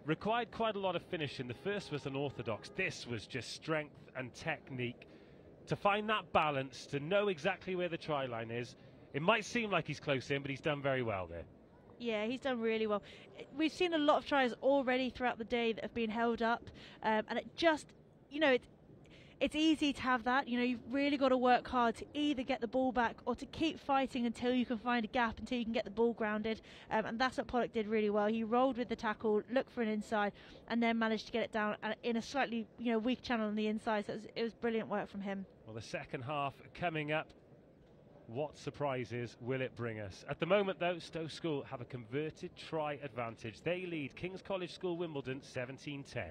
required quite a lot of finishing. The first was unorthodox. This was just strength and technique. To find that balance, to know exactly where the try line is. It might seem like he's close in, but he's done very well there. Yeah, he's done really well. We've seen a lot of tries already throughout the day that have been held up, and it just, you know, it's easy to have that. You know, you've really got to work hard to either get the ball back or to keep fighting until you can find a gap, until you can get the ball grounded. And that's what Pollock did really well. He rolled with the tackle, looked for an inside, and then managed to get it down in a slightly, you know, weak channel on the inside. So it was brilliant work from him. Well, the second half coming up. What surprises will it bring us? At the moment, though, Stowe School have a converted try advantage. They lead King's College School Wimbledon 17-10.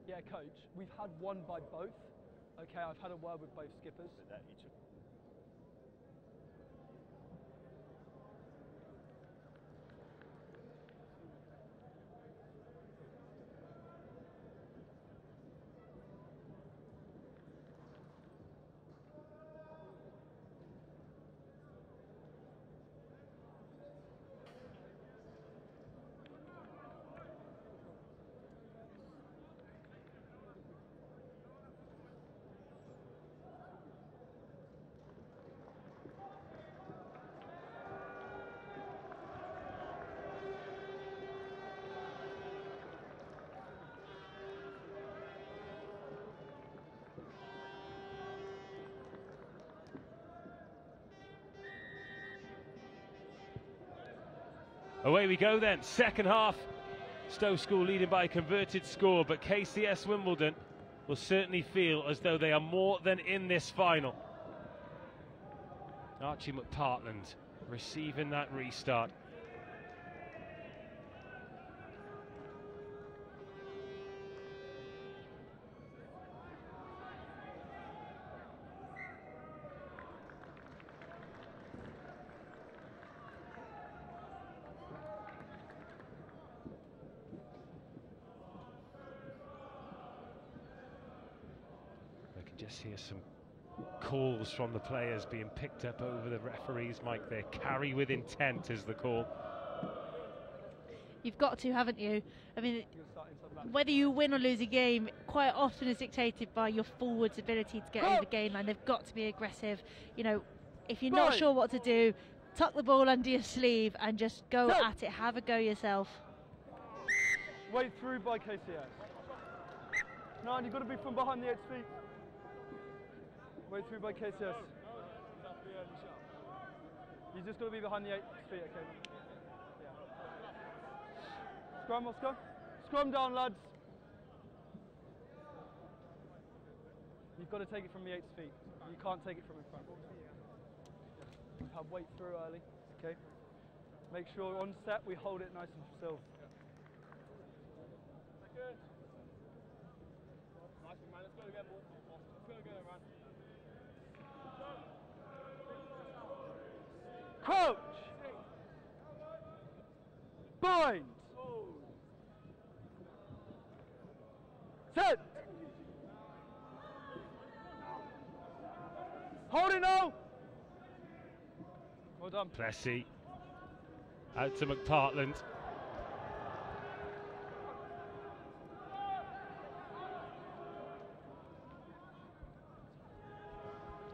Yeah, coach, we've had one by both. Okay, I've had a word with both skippers. Away we go then, second half. Stowe School leading by a converted score, but KCS Wimbledon will certainly feel as though they are more than in this final. Archie McPartland receiving that restart. Just hear some calls from the players being picked up over the referee's mic there. Carry with intent is the call. You've got to, haven't you? I mean, whether you win or lose a game quite often is dictated by your forwards' ability to get over the game line. They've got to be aggressive. You know, if you're not sure what to do, tuck the ball under your sleeve and just go at it. Have a go yourself. Wait through by KCS. 9, you've got to be from behind the 8 feet. Way through by KCS. You just got to be behind the 8 feet, okay? Yeah. Scrum, Oscar. Scrum down, lads. You've got to take it from the 8 feet. You can't take it from in front. Have weight through early, okay? Make sure on set we hold it nice and still. Good. Nice, man. Let's go again, ball. Let's go again, man. Crouch! Bind! Set! Hold it now! Well done. Plessy out to McPartland.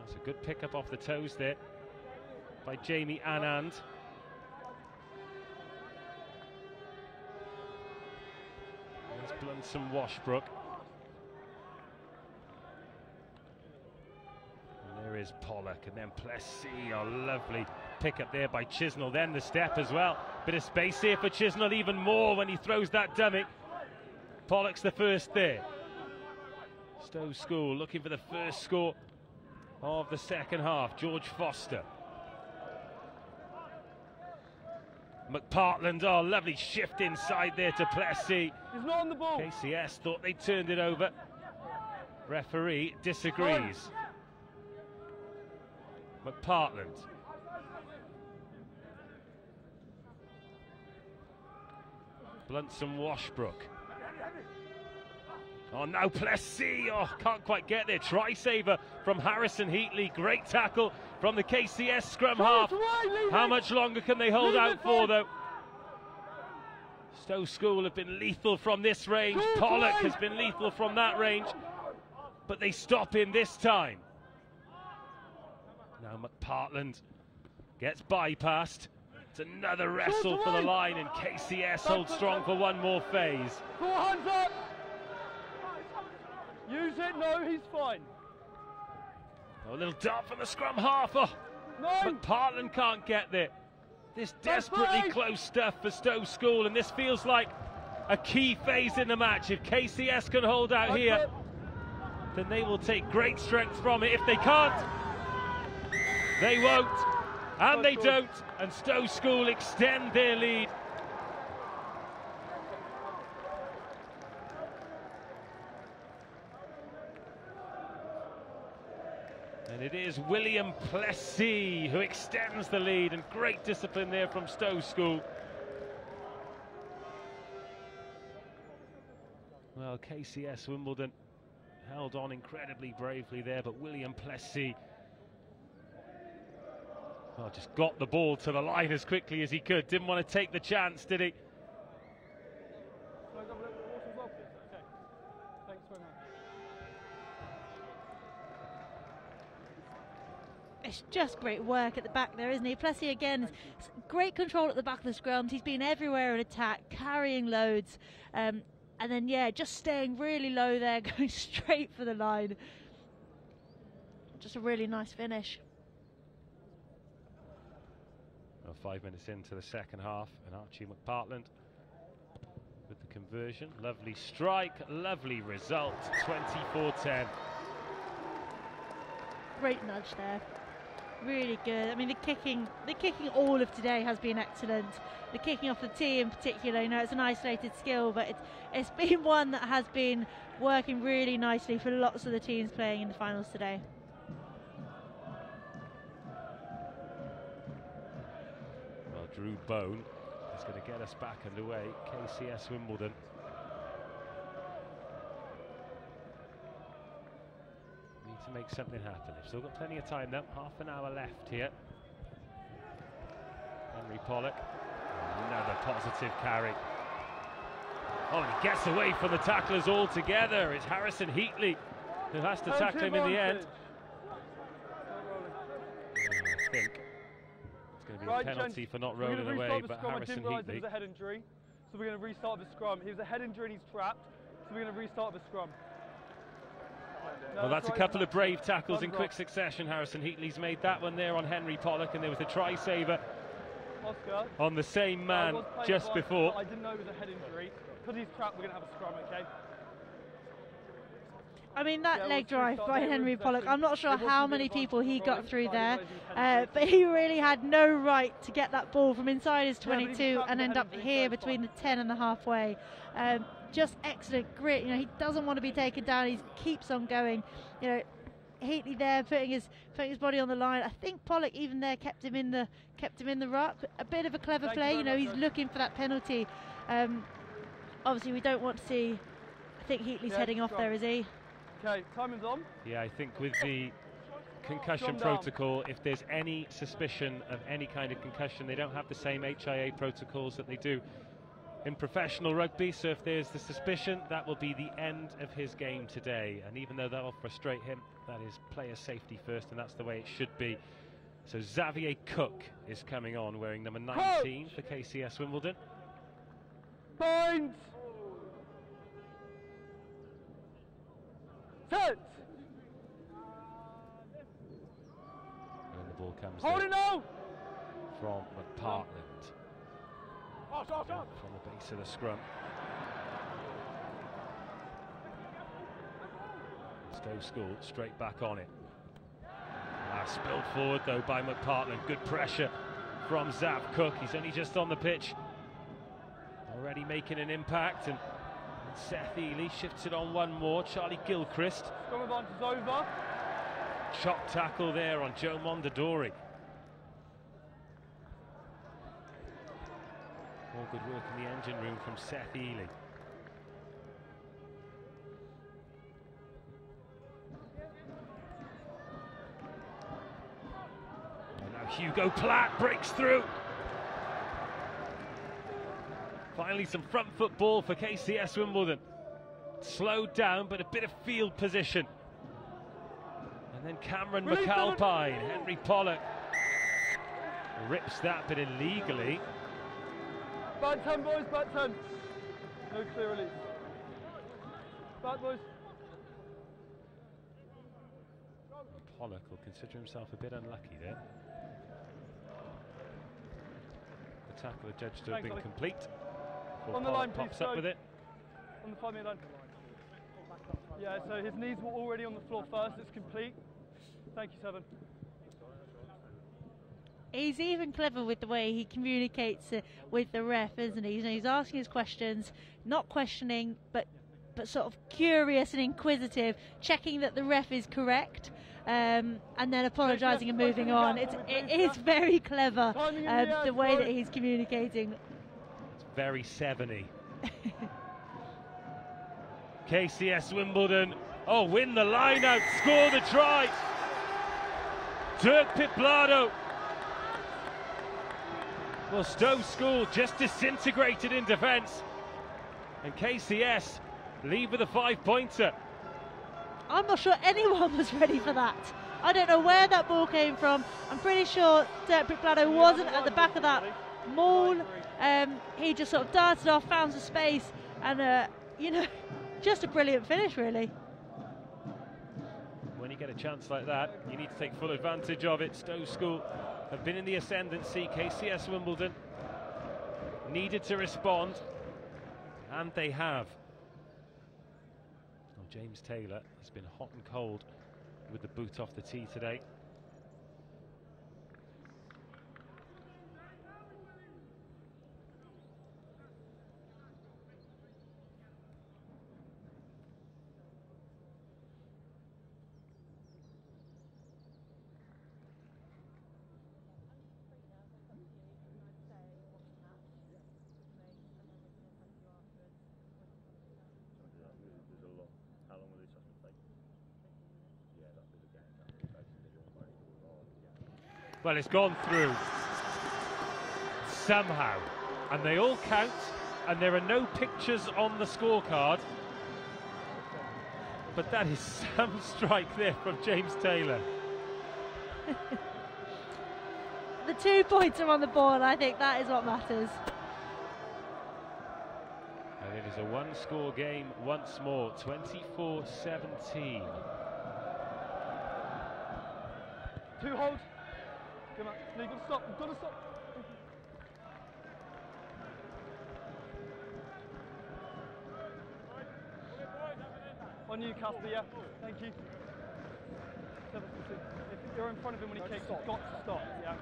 That's a good pick up off the toes there by Jamie Anand. There's Blunson Washbrook. And there is Pollock, and then Plessy. Oh, lovely pick up there by Chisnell. Then the step as well. Bit of space here for Chisnell, even more when he throws that dummy. Pollock's the first there. Stowe School looking for the first score of the second half. George Foster. McPartland, oh, lovely shift inside there to Plessy. He's not on the ball. KCS thought they turned it over. Referee disagrees. McPartland. Blunson Washbrook. Oh, now Plessy, oh, can't quite get there. Try saver from Harrison Heatley. Great tackle from the KCS scrum half. How much longer can they hold out for, though? Stowe School have been lethal from this range. Pollock has been lethal from that range. But they stop him this time. Now McPartland gets bypassed. It's another wrestle for the line, and KCS holds strong for one more phase. 4 hands up! Use it, no, he's fine. Oh, a little dart from the scrum half. Oh, No! McPartland can't get there. This desperately close stuff for Stowe School, and this feels like a key phase in the match. If KCS can hold out here, then they will take great strength from it. If they can't, they won't, and they don't, and Stowe School extend their lead. And it is William Plessy who extends the lead, and great discipline there from Stowe School. Well, KCS Wimbledon held on incredibly bravely there, but William Plessy, well, just got the ball to the line as quickly as he could. Didn't want to take the chance, did he? It's just great work at the back there, isn't he? Plessy again, great control at the back of the scrums. He's been everywhere in attack, carrying loads, and then yeah, just staying really low there, going straight for the line. Just a really nice finish. Well, 5 minutes into the second half, and Archie McPartland with the conversion. Lovely strike, lovely result. 24-10. Great nudge there. Really good. I mean, the kicking all of today has been excellent. The kicking off the tee in particular, you know, it's an isolated skill, but it's been one that has been working really nicely for lots of the teams playing in the finals today. Well, Drew Bone is going to get us back underway. KCS Wimbledon. To make something happen. They've still got plenty of time though, half an hour left here. Henry Pollock, another positive carry. Oh, and he gets away from the tacklers altogether. It's Harrison Heatley who has to tackle him in the end. I think it's going to be a penalty for not rolling away, but Harrison Heatley. He was a head injury, so we're going to restart the scrum. He was a head injury and he's trapped, so we're going to restart the scrum. Well, that's a couple of brave tackles in quick succession. Harrison Heatley's made that one there on Henry Pollock, and there was a try saver on the same man just before. I didn't know it was a head injury. Because he's trapped, we're going to have a scrum, okay? I mean, that leg drive by Henry Pollock, I'm not sure how many people he got through there, but he really had no right to get that ball from inside his 22 and end up here between the 10 and the halfway. Just excellent grit. You know, he doesn't want to be taken down. He keeps on going. You know, Heatley there putting his body on the line. I think Pollock even there kept him in the ruck. A bit of a clever play. You know, he's looking for that penalty. Obviously, we don't want to see. I think Heatley's heading off there, is he? Okay, timing's on. Yeah, I think with the concussion protocol, if there's any suspicion of any kind of concussion, they don't have the same HIA protocols that they do in professional rugby, so if there's the suspicion, that will be the end of his game today. And even though that'll frustrate him, that is player safety first, and that's the way it should be. So Xavier Cook is coming on, wearing number 19 for KCS Wimbledon. Point! Set! And the ball comes from McPartland. From the base of the scrum. Stowe School straight back on it. Spilled forward though by McPartland. Good pressure from Zav Cook. He's only just on the pitch, already making an impact, and Seth Ely shifts it on one more. Charlie Gilchrist. Scrum advantage is over. Chop tackle there on Joe Mondadori. All good work in the engine room from Seth Ely. And now Hugo Platt breaks through. Finally some front foot ball for KCS Wimbledon. Slowed down, but a bit of field position. And then Cameron McAlpine, Henry Pollock rips that bit illegally. Bad 10, boys, bad 10. No clear release. Bad, boys. Pollock will consider himself a bit unlucky there. The tackle adjudged to have been complete. On the line, pops please, up with it. On the 5-metre line. Yeah, so his knees were already on the floor first. It's complete. Thank you, Seven. He's even clever with the way he communicates with the ref, isn't he? He's asking his questions, not questioning, but sort of curious and inquisitive, checking that the ref is correct, and then apologising and moving on. It is very clever, the way that he's communicating. It's very 70. KCS Wimbledon, win the line out, score the try. Dirk Piplado. Well, Stowe School just disintegrated in defence, and KCS leave with a 5-pointer. I'm not sure anyone was ready for that. I don't know where that ball came from. I'm pretty sure Dirk Piplado wasn't at the back of that maul. He just sort of darted off, found some space, and you know, just a brilliant finish, really. When you get a chance like that, you need to take full advantage of it. Stowe School have been in the ascendancy. KCS Wimbledon needed to respond, and they have. Well, James Taylor has been hot and cold with the boot off the tee today. Well, it's gone through somehow, and they all count, and there are no pictures on the scorecard, but that is some strike there from James Taylor. The 2 points are on the board. I think that is what matters. And it is a one-score game once more, 24-17. 2 holds. Come on, you've got to stop, you've got to stop. On you, Casper, yeah. Thank you. If you're in front of him when he kicks, you've got to stop, yeah.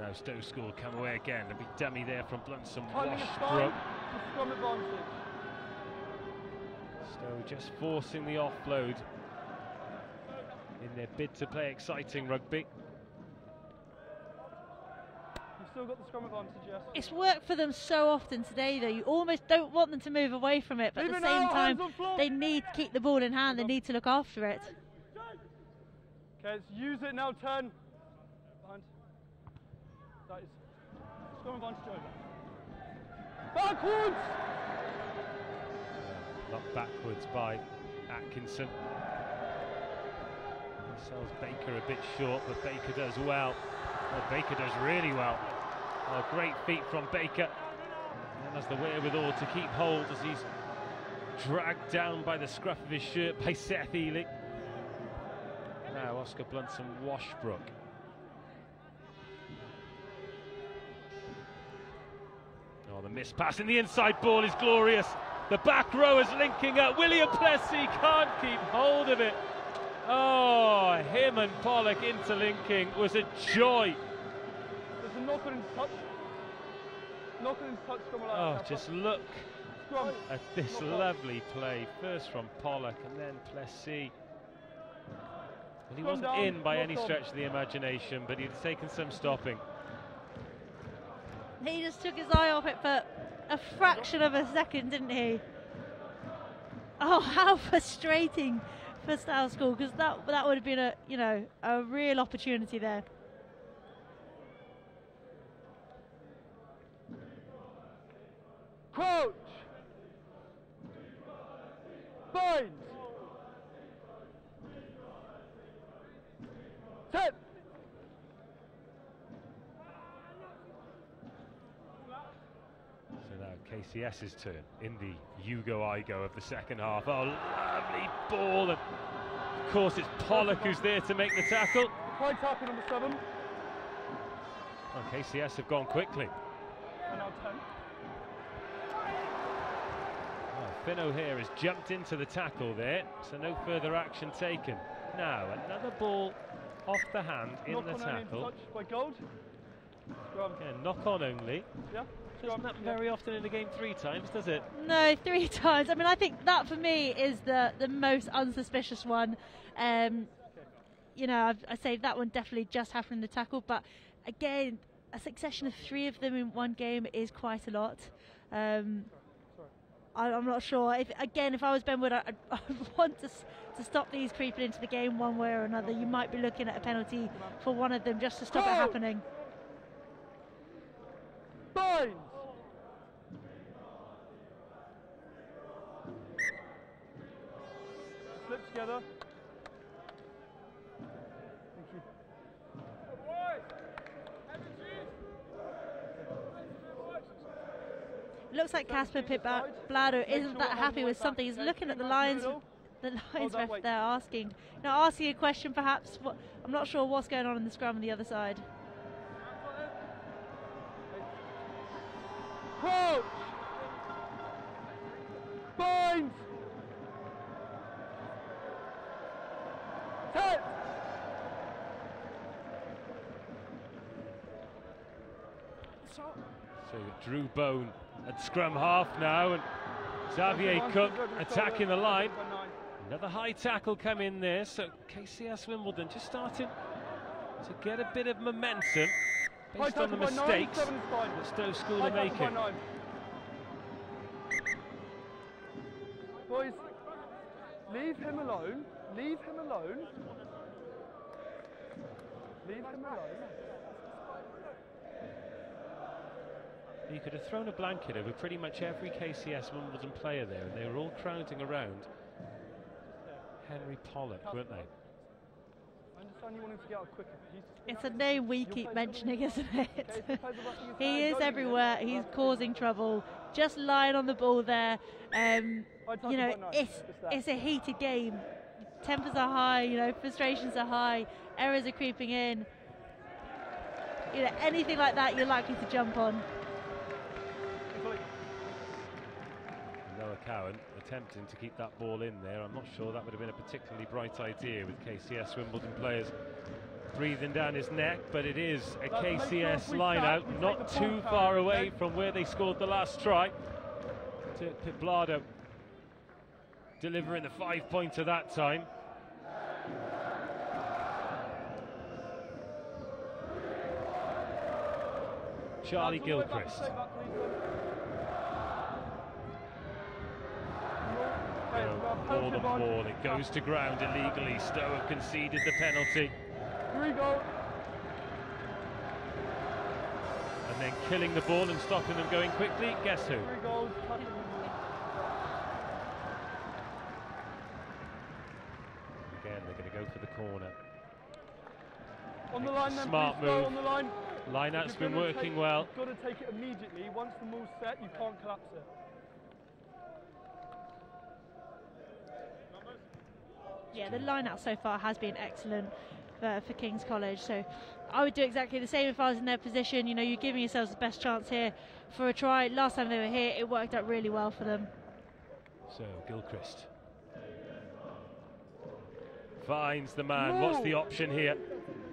Now Stowe School come away again. A big dummy there from Blunson Washbrook. Scrum advantage. Stowe just forcing the offload in their bid to play exciting rugby. You've still got the scrum advantage, yes. It's worked for them so often today, though. You almost don't want them to move away from it, but at the same time, they need to keep the ball in hand. They need to look after it. Okay, let's use it now, 10. Behind. That is scrum advantage over. Backwards! Knocked backwards by Atkinson. He sells Baker a bit short, but Baker does well. Well, Baker does really well. Great feet from Baker. And has the wherewithal to keep hold as he's dragged down by the scruff of his shirt by Seth Ely. Now Oscar Blunson-Washbrook. Oh, the missed pass, and the inside ball is glorious. The back rowers linking up. William Plessy can't keep hold of it. Oh, him and Pollock interlinking was a joy. There's a knock on his touch. Knock on his touch. Oh, just look at this lovely play. First from Pollock and then Plessy. Well, he wasn't in by any stretch of the imagination, but he'd taken some stopping. He just took his eye off it for a fraction of a second, didn't he? Oh, how frustrating for Stowe School, because that would have been a real opportunity there. Crouch. Bind. Set. So now KCS's turn in the you-go-I-go of the second half. Oh, lovely ball. And of course, it's Pollock who's there to make the tackle. High tackle number 7. Well, KCS have gone quickly. And now 10. Well, Finn O'Hare has jumped into the tackle there, so no further action taken. Now, another ball off the hand in the tackle. Touch by Gold. Scrum. Yeah, knock on only. Yeah. Doesn't happen very often in a game 3 times, does it? No, 3 times. I mean, I think that for me is the most unsuspicious one. You know, I say that one definitely just happened in the tackle, but again, a succession of 3 of them in one game is quite a lot. I'm not sure. If I was Ben Wood, I'd want to stop these creeping into the game one way or another. You might be looking at a penalty for one of them just to stop it happening. Bind. Slip together. Thank you. It looks like Casper Blado isn't that happy with something. He's looking at the lines ref there asking a question perhaps. I'm not sure what's going on in the scrum on the other side. Crouch. Bind. Set. So you've got Drew Bone at scrum half now, and Xavier Cook attacking the line. Another high tackle come in there, so KCS Wimbledon just starting to get a bit of momentum based on the mistakes that Stowe School are making. Boys, leave him alone. Leave him alone. Leave him alone. You could have thrown a blanket over pretty much every KCS Wimbledon player there, and they were all crowding around Henry Pollock, weren't they? I understand you want him to get out quicker. It's a name we keep mentioning, isn't it? He is everywhere. He's causing trouble. Just lying on the ball there. You know, it's a heated game. Tempers are high. You know, frustrations are high. Errors are creeping in. You know, anything like that, you're likely to jump on. Noah Cowan attempting to keep that ball in there. I'm not sure that would have been a particularly bright idea with KCS Wimbledon players breathing down his neck, but it is a KCS line-out, not too far away from where they scored the last try. To Piblado delivering the 5-pointer that time. Charlie Gilchrist. Ball and ball, it goes to ground illegally. Stowe have conceded the penalty. 3 goals. And then killing the ball and stopping them going quickly. Guess who? 3 goals. Again, they're going to go for the corner. On the line, then, smart please, move. on the line. Line-out's been working well. You've got to take it immediately. Once the mall's set, you can't collapse it. Yeah, the line-out so far has been excellent for King's College, so I would do exactly the same if I was in their position. You know, you're giving yourselves the best chance here for a try. Last time they were here, it worked out really well for them. So Gilchrist finds the man. What's the option here?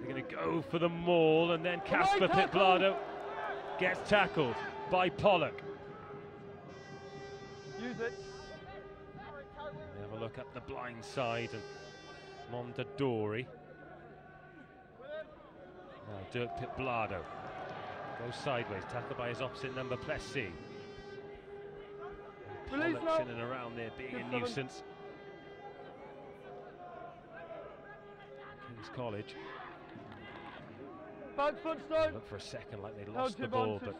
They're going to go for the maul, and then Casper Pitblado gets tackled by Pollock. Use it. They have a look up the blind side, and Mondadori. Now Dirk Pitblado goes sideways, tackled by his opposite number, Plessis. Pollock's in and around there being a nuisance. King's College Back foot, Stowe. look for a second like they lost the ball, but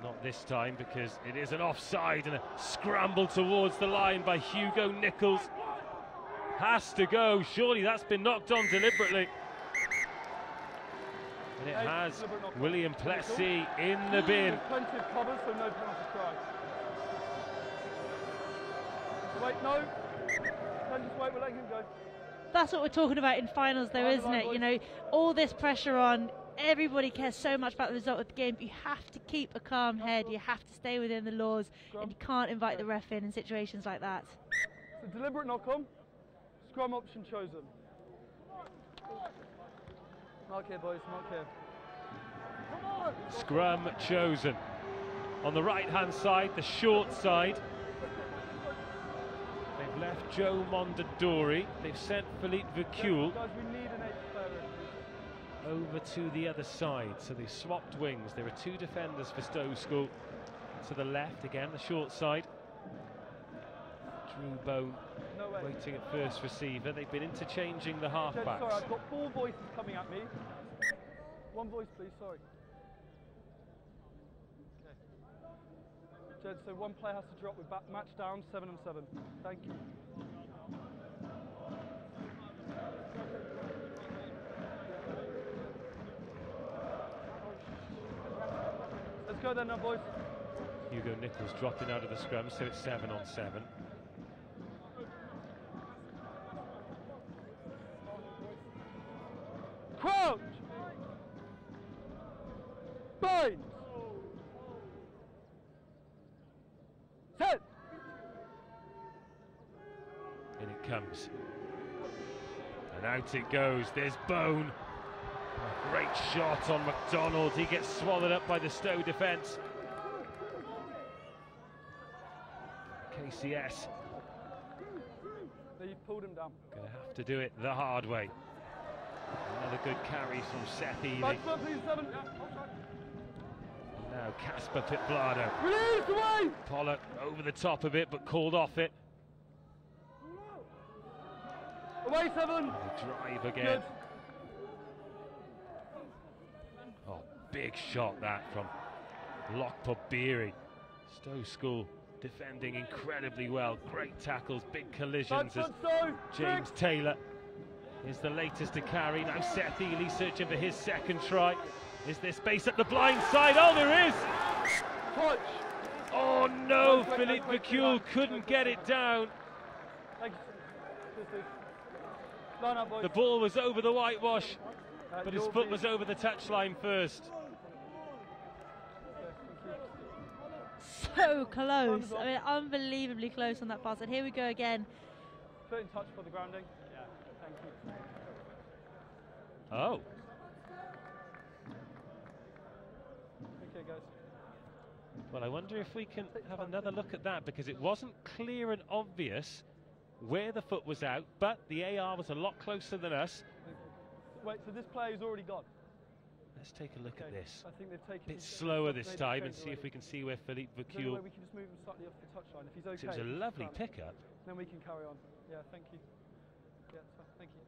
not this time, because it is an offside and a scramble towards the line by Hugo Nichols. Has to go, surely that's been knocked on deliberately. And it has William Plessis in the bin. Plenty of covers, so no penalty try. Wait, no. Don't just wait, we're letting him go. That's what we're talking about in finals, though, isn't it? You know, all this pressure on, everybody cares so much about the result of the game, but you have to keep a calm head, you have to stay within the laws, and you can't invite the ref in situations like that. It's a deliberate knock-on. Scrum option chosen. Mark here, boys, mark here. Come on! Scrum chosen. On the right-hand side, the short side. They've left Joe Mondadori. They've sent Philippe Vercule Guys, we need an eighth player. over to the other side. So they've swapped wings. There are two defenders for Stowe School. To the left, again, the short side. Drew Bone waiting at first receiver. They've been interchanging the halfbacks. Sorry, I've got 4 voices coming at me. One voice, please, sorry. Okay. Jed, so one player has to drop with match down, 7 and 7. Thank you. Let's go then now, boys. Hugo Nichols dropping out of the scrum, so it's 7 on 7. Crouch! Bind! Set! In it comes. And out it goes. There's Bone. A great shot on McDonald. He gets swallowed up by the Stowe defence. KCS. There, you've pulled him down. Going to have to do it the hard way. Another good carry from Seth Ely. Back foot, please, 7. Now Casper Pitblado. Release away! Pollock over the top of it, but called off it. Away, 7. They drive again. Good. Oh, big shot that from Lockport Beery. Stowe School defending incredibly well. Great tackles, big collisions as James Taylor is the latest to carry. Now Seth Ely searching for his second try. Is there space at the blind side? Oh, there is! Touch! Oh no, Philippe Vercule couldn't get it down. Thanks. Line up, boys. The ball was over the whitewash, but his foot was over the touchline first. So close. I mean, unbelievably close on that pass. And here we go again. Foot in touch for the grounding. Yeah, thank you. Oh. Okay, guys. Well, I wonder if we can have another look at that, because it wasn't clear and obvious where the foot was out, but the AR was a lot closer than us. Wait, so this player is already gone? Let's take a look at this. I think they've taken A bit slower this time and see if we can see where Philippe We Vercule. can just move him slightly off the touchline. If he's okay. It was a lovely pickup. Then we can carry on. Yeah, thank you. Yeah, thank you.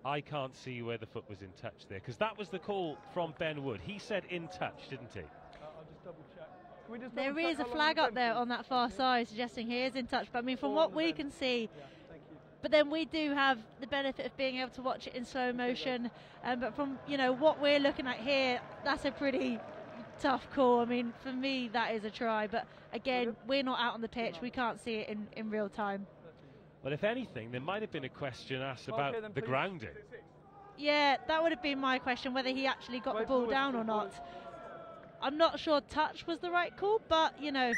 I can't see where the foot was in touch there, because that was the call from Ben Wood. He said in touch, didn't he? I'll just double check. Can we just There double check is a how long flag the up there bench is? on that far side suggesting he is in touch. But I mean, from All what on the we bench. can see, Yeah, thank you. but then we do have the benefit of being able to watch it in slow motion. But from what we're looking at here, that's a pretty tough call. I mean, for me, that is a try. But again, we're not out on the pitch. We can't see it in real time. Well, if anything, there might have been a question asked about then the please. grounding. Yeah, that would have been my question, whether he actually got the ball down or not. I'm not sure touch was the right call, but, you know,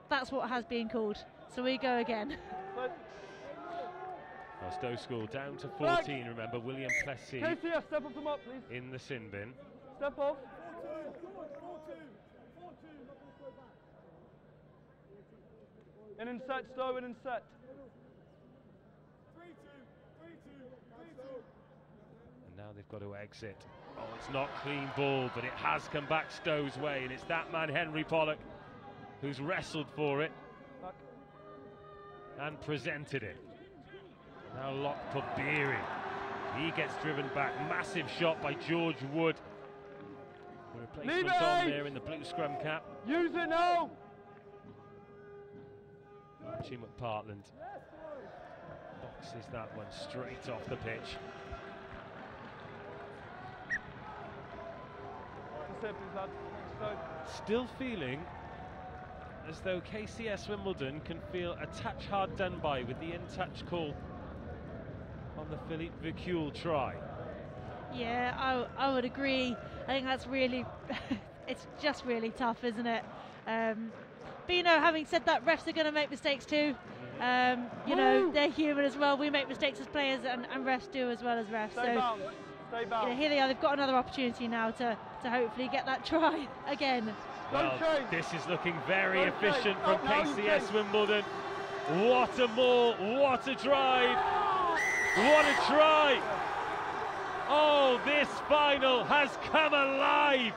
that's what has been called. So we go again. Well, Stowe School down to 14, remember, William Plessis KCS, step off them up, please. in the sin bin. Step off. In and set, Stowe, in and set. And now they've got to exit. Oh, it's not clean ball, but it has come back Stowe's way, and it's that man, Henry Pollock, who's wrestled for it and presented it. Now Lock Pabiri. He gets driven back. Massive shot by George Wood. The replacement's on there in the blue scrum cap. Use it now! Archie McPartland boxes that one straight off the pitch. Still feeling as though KCS Wimbledon can feel a touch hard done by with the in-touch call on the Philippe Vicule try. Yeah, I would agree. I think that's really, it's just really tough, isn't it? But, you know, having said that, refs are going to make mistakes too. You know, they're human as well. We make mistakes as players, and refs do as well as refs. Stay bound. Stay bound. You know, here they are. They've got another opportunity now to hopefully get that try again. Well, this is looking very efficient from KCS Wimbledon. What a maul, what a drive, what a try. Oh, this final has come alive.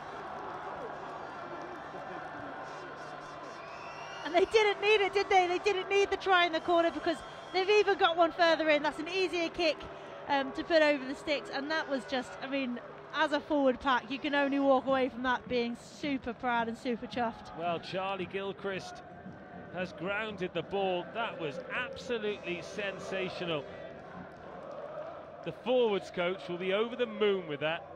And they didn't need it, did they? They didn't need the try in the corner, because they've even got one further in. That's an easier kick to put over the sticks, and that was just, I mean, as a forward pack, you can only walk away from that being super proud and super chuffed. Well, Charlie Gilchrist has grounded the ball. That was absolutely sensational. The forwards coach will be over the moon with that.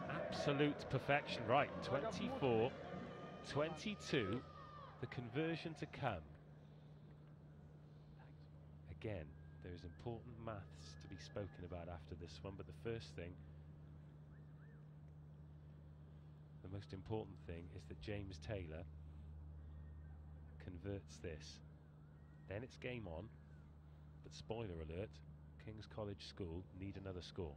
Absolute perfection. Right, 24-22, the conversion to come. Again, there is important maths to be spoken about after this one, but the first thing, the most important thing, is that James Taylor converts this. Then it's game on, but spoiler alert, King's College School need another score.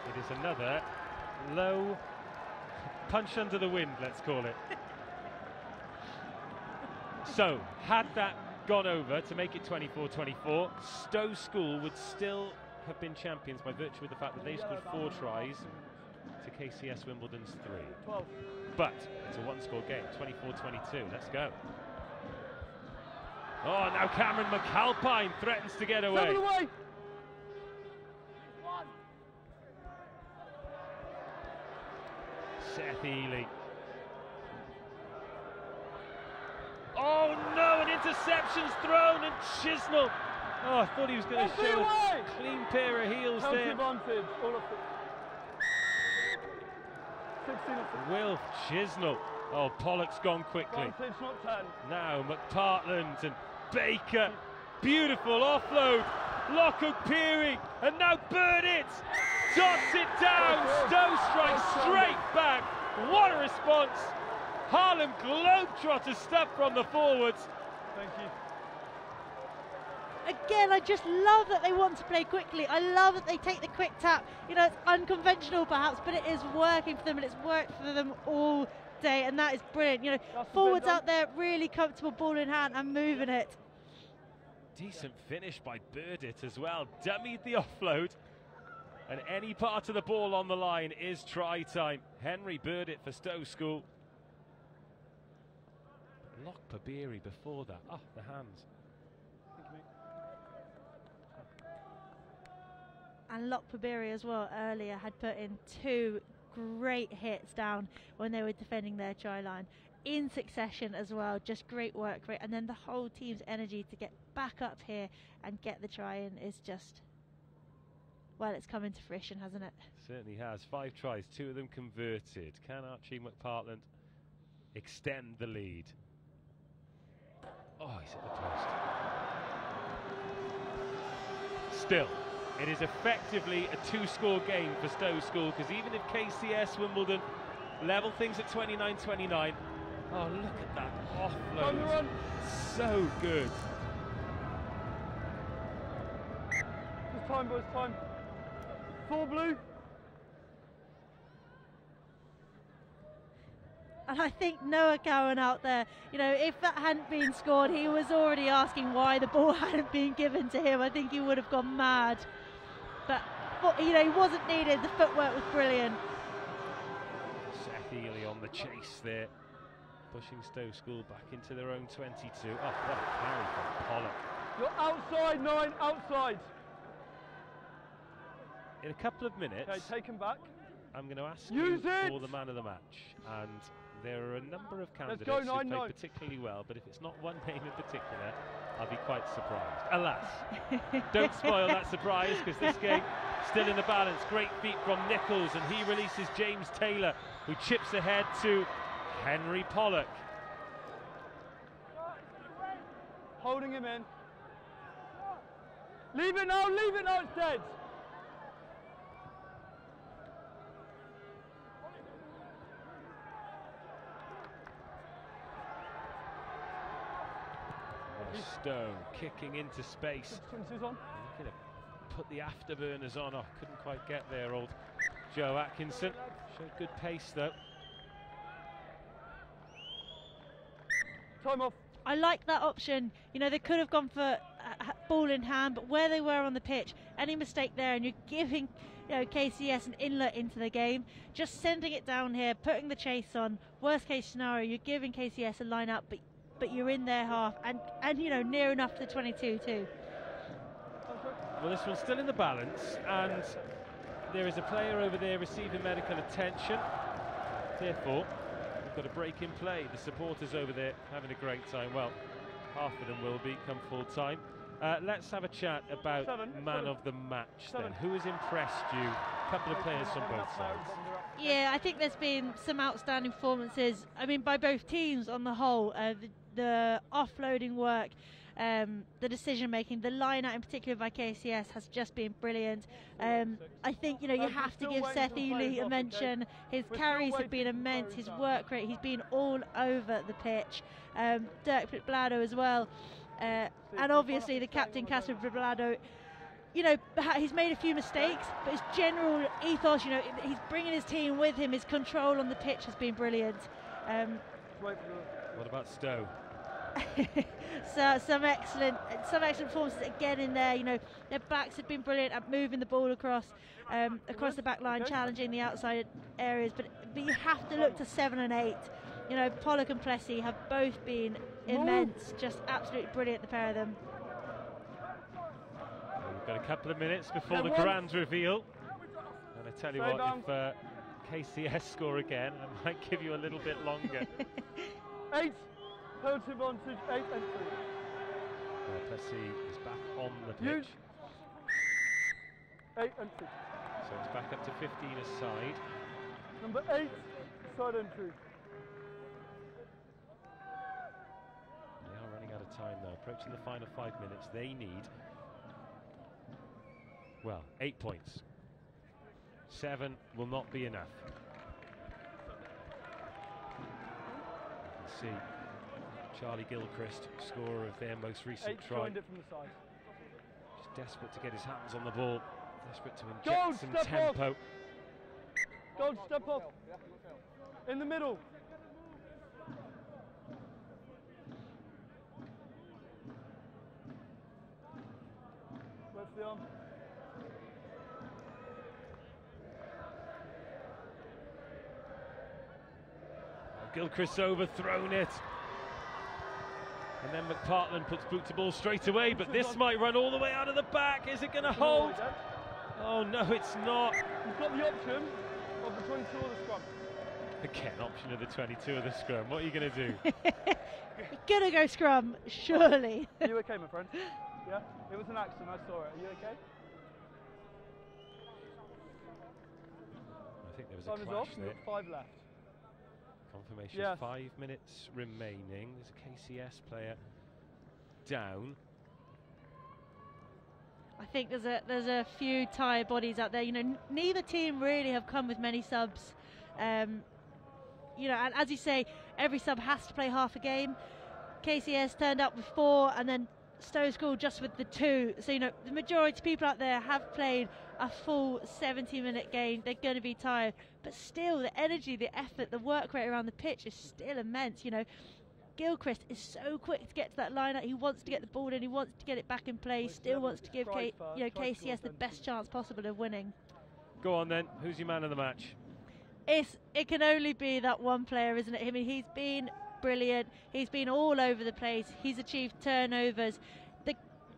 It is another low punch under the wind, let's call it. So, had that gone over to make it 24-24, Stowe School would still have been champions by virtue of the fact that they scored 4 tries to KCS Wimbledon's 3. 12. But it's a one-score game, 24-22. Let's go. Oh, now Cameron McAlpine threatens to get away. Seth Ely. Oh no, an interception's thrown, and Chisnell. Oh, I thought he was going to show a clean pair of heels there. Advantage. All of it. Wilf Chisnell. Oh, Pollock's gone quickly. Advantage, not 10. Now McPartland and Baker. Beautiful offload. Lockhart Peary, and now Burdett dots it down. Stowe strikes straight back. What a response. Harlem Globetrotter stuff from the forwards. Thank you. Again, I just love that they want to play quickly. I love that they take the quick tap. You know, it's unconventional perhaps, but it is working for them, and it's worked for them all day, and that is brilliant. You know, forwards out there really comfortable, ball in hand and moving it. Decent finish by Burdett as well. Dummied the offload, and any part of the ball on the line is try time. Henry Burdett for Stowe School. Lock Pabiri before that. Oh, the hands. And Lock Pabiri as well earlier had put in 2 great hits down when they were defending their try line in succession as well. Just great work rate, and then the whole team's energy to get back up here and get the try in is just, well, it's come into fruition, hasn't it? Certainly has. 5 tries, 2 of them converted. Can Archie McPartland extend the lead? Oh, he's at the post. Still, it is effectively a 2-score game for Stowe School, because even if KCS Wimbledon level things at 29-29, oh, look at that offload. So good. It's time, boys, time. 4 blue. And I think Noah Cowan out there, you know, if that hadn't been scored, he was already asking why the ball hadn't been given to him. I think he would have gone mad. But, you know, he wasn't needed. The footwork was brilliant. Seth Ely on the chase there, pushing Stowe School back into their own 22. Oh, what a carry from Pollock. You're outside, 9, outside. In a couple of minutes, Okay, take him back. I'm going to ask Use you it! for the man of the match. And there are a number of candidates go, who 9, play 9. particularly well, but if it's not one name in particular, I'll be quite surprised. Alas, don't spoil that surprise, because this game still in the balance. Great feat from Nichols, and he releases James Taylor, who chips ahead to Henry Pollock. Holding him in. Leave it now, it's dead. Stowe kicking into space. Swimsuits on. Looking to put the afterburners on. Oh, couldn't quite get there, old Joe Atkinson. Showed good pace though. Time off. I like that option. You know, they could have gone for ball in hand, but where they were on the pitch, any mistake there, and you're giving, you know, KCS an inlet into the game. Just sending it down here, putting the chase on. Worst case scenario, you're giving KCS a line up, but you're in their half, and you know, near enough to the 22 too. Well, this one's still in the balance, and there is a player over there receiving medical attention. Therefore, we've got a break in play. The supporters over there having a great time. Well, half of them will be come full time. Let's have a chat about man of the match then. Who has impressed you? A couple of players from both sides. Yeah, I think there's been some outstanding performances. I mean, by both teams on the whole. The offloading work, the decision making, the line out in particular by KCS has just been brilliant. I think, you know, you have to give Seth Ely a mention. His carries have been immense, his work rate, he's been all over the pitch. Dirk Blado as well, and obviously the captain Casper Blado. You know, he's made a few mistakes, but his general ethos, you know, he's bringing his team with him. His control on the pitch has been brilliant. What about Stowe? So some excellent performances again in there. You know, their backs have been brilliant at moving the ball across the back line, challenging the outside areas. But you have to look to 7 and 8. You know, Pollock and Plessy have both been immense, just absolutely brilliant, the pair of them. We've got a couple of minutes before the grand reveal, and I tell you what, if KCS score again, I might give you a little bit longer. 8. Penalty advantage, 8 and 3. Plessy is back on the pitch. 8 and 2. So it's back up to 15 aside. Number 8, side entry. They are running out of time though, approaching the final 5 minutes. They need, well, 8 points. 7 will not be enough. You can see Charlie Gilchrist, scorer of their most recent try. Joined it from the side. Just desperate to get his hands on the ball, desperate to inject some tempo. Gold, step off. In the middle. Where's the arm? Gilchrist's overthrown it. And then McPartland puts boot to ball straight away, but this might run all the way out of the back. Is it going to hold? Oh no, it's not. He's got the option of the 22 or the scrum? Again, option of the 22 of the scrum. What are you going to do? You're going to go scrum, surely. Are you okay, my friend? Yeah? It was an accident, I saw it. Are you okay? I think there was Time a is clash off, there. you've got 5 left. Confirmation, Yes. 5 minutes remaining. There's a KCS player down. I think there's a few tired bodies out there. You know, neither team really have come with many subs. You know, and as you say, every sub has to play half a game. KCS turned up with 4, and then Stowe School just with the 2. So, you know, the majority of people out there have played a full 70-minute game. They're going to be tired. But still, the energy, the effort, the work rate around the pitch is still immense. You know, Gilchrist is so quick to get to that line-out. He wants to get the ball in. He wants to get it back in play. Still wants to give KCS the best chance possible of winning. Go on then. Who's your man of the match? It can only be that one player, isn't it? I mean, he's been brilliant. He's been all over the place. He's achieved turnovers.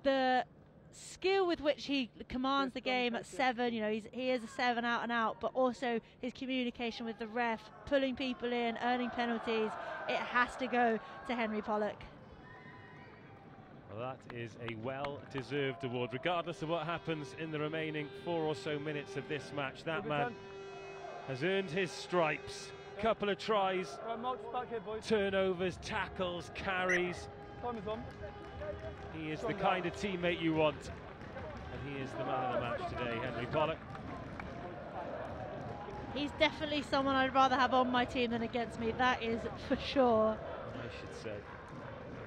The skill with which he commands the game at 7, you know, he is a 7 out and out, but also his communication with the ref, pulling people in, earning penalties. It has to go to Henry Pollock. Well, that is a well-deserved award, regardless of what happens in the remaining 4 or so minutes of this match. That man has earned his stripes. Couple of tries, Back here, boys. turnovers, tackles, carries. Time is on. He is the kind of teammate you want, and he is the man of the match today, Henry Pollock. He's definitely someone I'd rather have on my team than against me, that is for sure. I should say.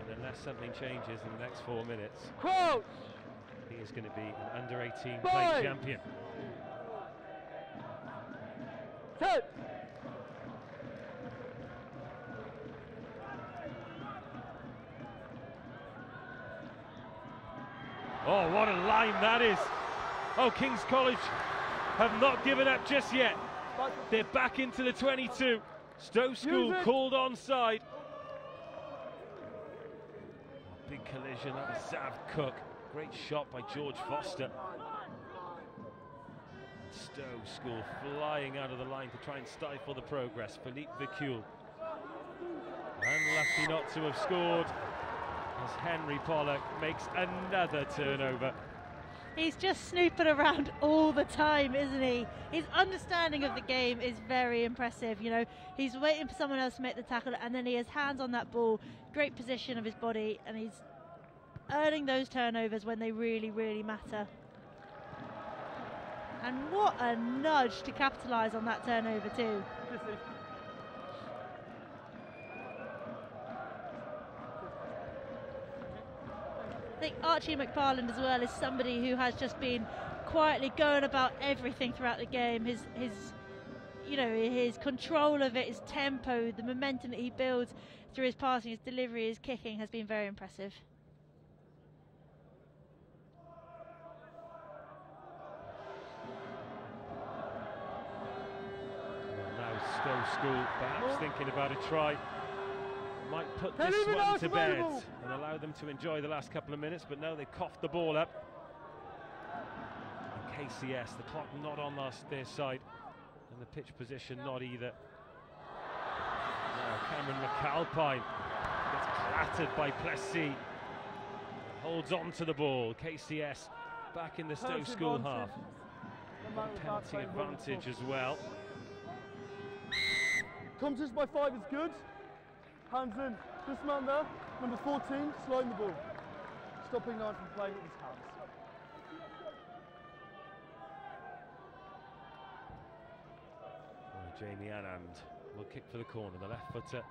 And unless something changes in the next 4 minutes, Crouch! he is going to be an under-18 plate champion. 10. Oh, what a line that is. Oh, King's College have not given up just yet. They're back into the 22. Stowe School called onside. Big collision, that was Zav Cook. Great shot by George Foster. Stowe School flying out of the line to try and stifle the progress. Philippe Vicule. Unlucky not to have scored, as Henry Pollock makes another turnover. He's just snooping around all the time, isn't he? His understanding of the game is very impressive. You know, he's waiting for someone else to make the tackle, and then he has hands on that ball, great position of his body, and he's earning those turnovers when they really, really matter. And what a nudge to capitalise on that turnover too. I think Archie McFarland as well is somebody who has just been quietly going about everything throughout the game. His you know, his control of it, his tempo, the momentum that he builds through his passing, his delivery, his kicking has been very impressive. Well, now Stowe School perhaps thinking about a try. Might put this one to bed and allow them to enjoy the last couple of minutes, but no, they coughed the ball up. And KCS, the clock not on their side, and the pitch position not either. Now Cameron McAlpine gets clattered by Plessis. Holds on to the ball. KCS back in the Stowe School half. Penalty advantage as well. Contest by 5 is good. Hands in. This man there, number 14, sliding the ball. Stopping 9 from playing with his hands. Well, Jamie Anand will kick for the corner. The left footer.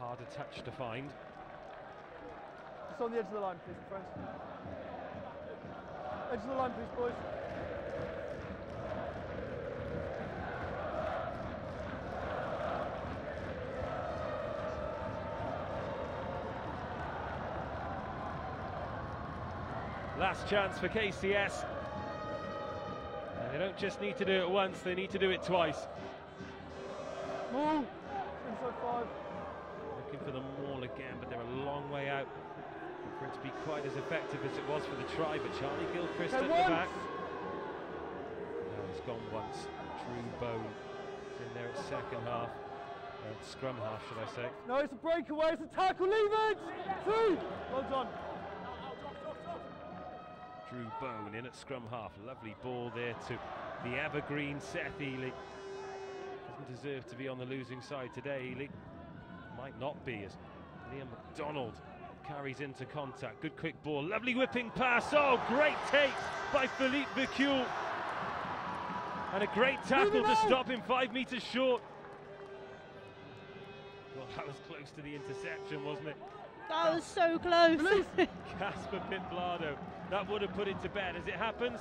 Harder touch to find. Just on the edge of the line, please, friends. Edge of the line, please, boys. Last chance for KCS. And they don't just need to do it once, they need to do it twice. Move! Inside 5. Looking for the maul again, but they're a long way out for it to be quite as effective as it was for the try, but Charlie Gilchrist at the back. No, it's gone once. Drew Bone is in there at second half, scrum half should I say. No, it's a breakaway, it's a tackle, leave it! 2! Well done. Drew Bone in at scrum half, lovely ball there to the evergreen Seth Ely. Doesn't deserve to be on the losing side today, Ely. Might not be as Liam McDonald carries into contact. Good quick ball, lovely whipping pass. Oh, great take by Philippe Becule. And a great tackle to stop him 5 metres short. Well, that was close to the interception, wasn't it? That was so close. Casper Pimplado, that would have put it to bed. As it happens,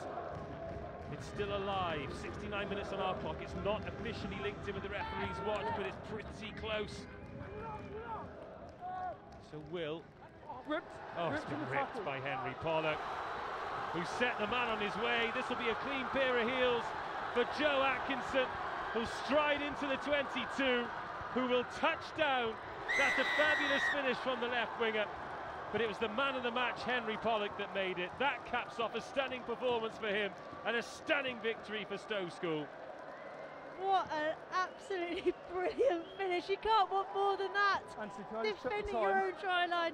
it's still alive. 69 minutes on our clock. It's not officially linked in with the referee's watch, but it's pretty close. So Will, it's been ripped by Henry Pollock, who set the man on his way. This will be a clean pair of heels for Joe Atkinson, who'll stride into the 22, who will touch down. That's a fabulous finish from the left winger, but it was the man of the match, Henry Pollock, that made it. That caps off a stunning performance for him and a stunning victory for Stowe School. What an absolutely brilliant finish. You can't want more than that. Defending your own try line.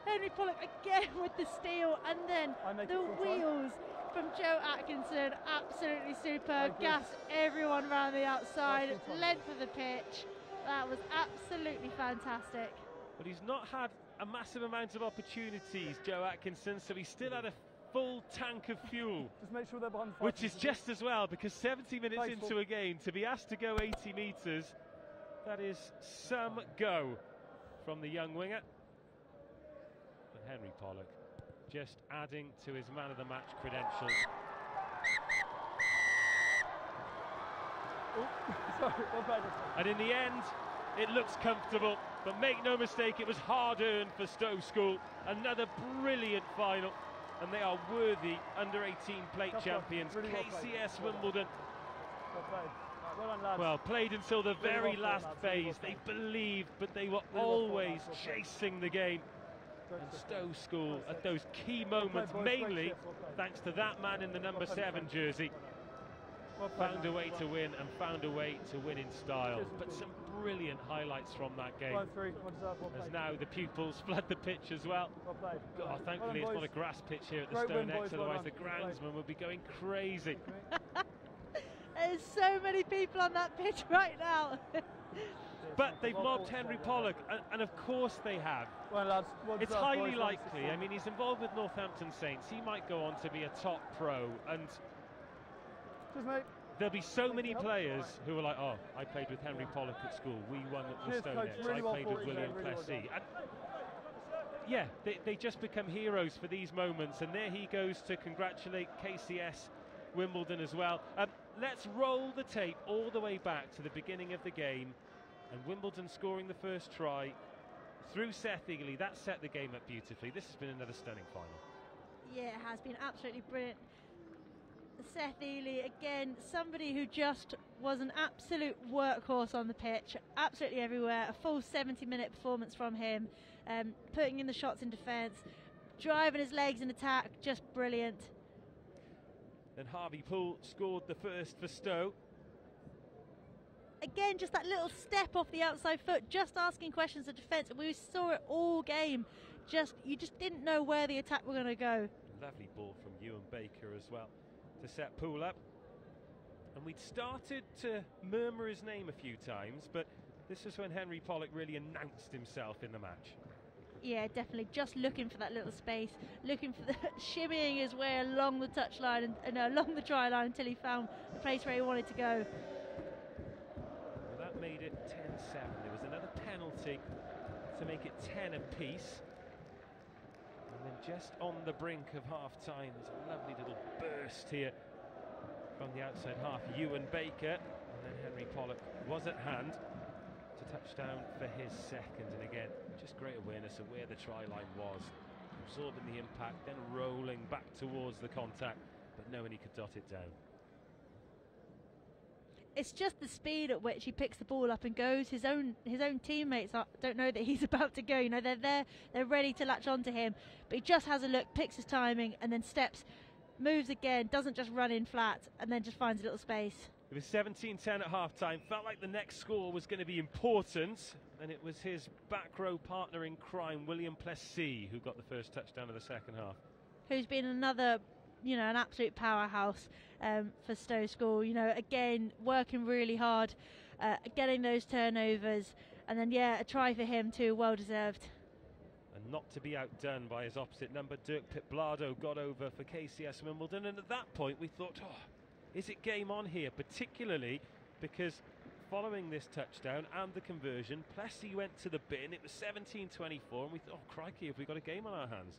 Henry Pollock again with the steal, and then the wheels from Joe Atkinson. Absolutely superb. Gassed everyone around the outside. Length of the pitch. That was absolutely fantastic. But he's not had a massive amount of opportunities, Joe Atkinson, so he still had a full tank of fuel. Just make sure they're behind the which is just as well, because 70 minutes into a game, to be asked to go 80 metres, that is some go from the young winger. But Henry Pollock just adding to his man of the match credentials. And in the end, it looks comfortable, but make no mistake, it was hard-earned for Stowe School. Another brilliant final, and they are worthy under-18 plate champions. KCS Wimbledon. Well, played until the very last phase. They believed, but they were always chasing the game. And Stowe School at those key moments, mainly thanks to that man in the number 7 jersey, found a way to win, and found a way to win in style. But some brilliant highlights from that game, as now the pupils flood the pitch as well. God, thankfully it's not a grass pitch here at the Stowe Next, otherwise the groundsman would be going crazy. There's so many people on that pitch right now. But they've mobbed Henry Pollock, and of course they have. It's highly likely. I mean, he's involved with Northampton Saints. He might go on to be a top pro, and there'll be so many players who are like, oh, I played with Henry Pollock at school. We won at the Stowe Next. I played with William Plessy. And yeah, they just become heroes for these moments, and there he goes to congratulate KCS Wimbledon as well. Let's roll the tape all the way back to the beginning of the game, and Wimbledon scoring the first try through Seth Ely. That set the game up beautifully. This has been another stunning final. Yeah, it has been absolutely brilliant. Seth Ely, again, somebody who just was an absolute workhorse on the pitch, absolutely everywhere. A full 70-minute performance from him, putting in the shots in defence, driving his legs in attack, just brilliant. Then Harvey Poole scored the first for Stowe. Again, just that little step off the outside foot, just asking questions of defence. We saw it all game. You just didn't know where the attack were going to go. Lovely ball from Ewan Baker as well to set Poole up. And we'd started to murmur his name a few times, but this is when Henry Pollock really announced himself in the match. Yeah, definitely. Just looking for that little space, looking for the shimmying his way along the touchline and along the try line until he found the place where he wanted to go. Well, that made it 10-7. There was another penalty to make it 10 apiece. And then just on the brink of half-time, there's a lovely little burst here from the outside half. Ewan Baker, and then Henry Pollock was at hand to touchdown for his second. And again, just great awareness of where the try line was, absorbing the impact, then rolling back towards the contact, but knowing he could dot it down. It's just the speed at which he picks the ball up and goes. His own teammates don't know that he's about to go. You know, they're there, they're ready to latch onto him, but he just has a look, picks his timing, and then steps, moves again, doesn't just run in flat, and then just finds a little space. It was 17-10 at half-time. Felt like the next score was going to be important, and it was his back row partner in crime, William Plessis, who got the first touchdown of the second half. Who's been another, an absolute powerhouse for Stowe School. Again, working really hard, getting those turnovers, and then, a try for him too, well deserved. And not to be outdone by his opposite number, Dirk Pitblado got over for KCS Wimbledon, and at that point we thought, is it game on here? Particularly because following this touchdown and the conversion, Plessis went to the bin. It was 17-24, and we thought, crikey, have we got a game on our hands?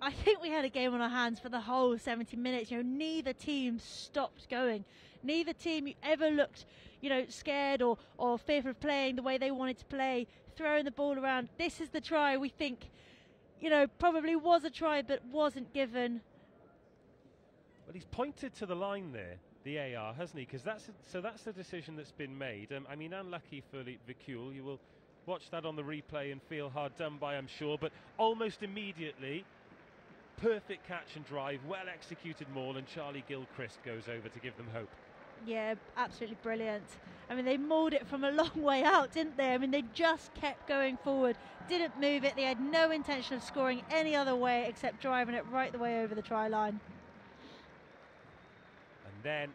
I think we had a game on our hands for the whole 70 minutes. Neither team stopped going. Neither team ever looked, scared or fearful of playing the way they wanted to play, throwing the ball around. This is the try we think, probably was a try but wasn't given. Well, he's pointed to the line there, the AR, hasn't he? Because that's the decision that's been made. Unlucky for Vicule. You will watch that on the replay and feel hard done by, I'm sure. But almost immediately, perfect catch and drive, well executed maul, and Charlie Gilchrist goes over to give them hope. Yeah, absolutely brilliant. They mauled it from a long way out, didn't they? They just kept going forward, didn't move it. They had no intention of scoring any other way except driving it right the way over the try line. And then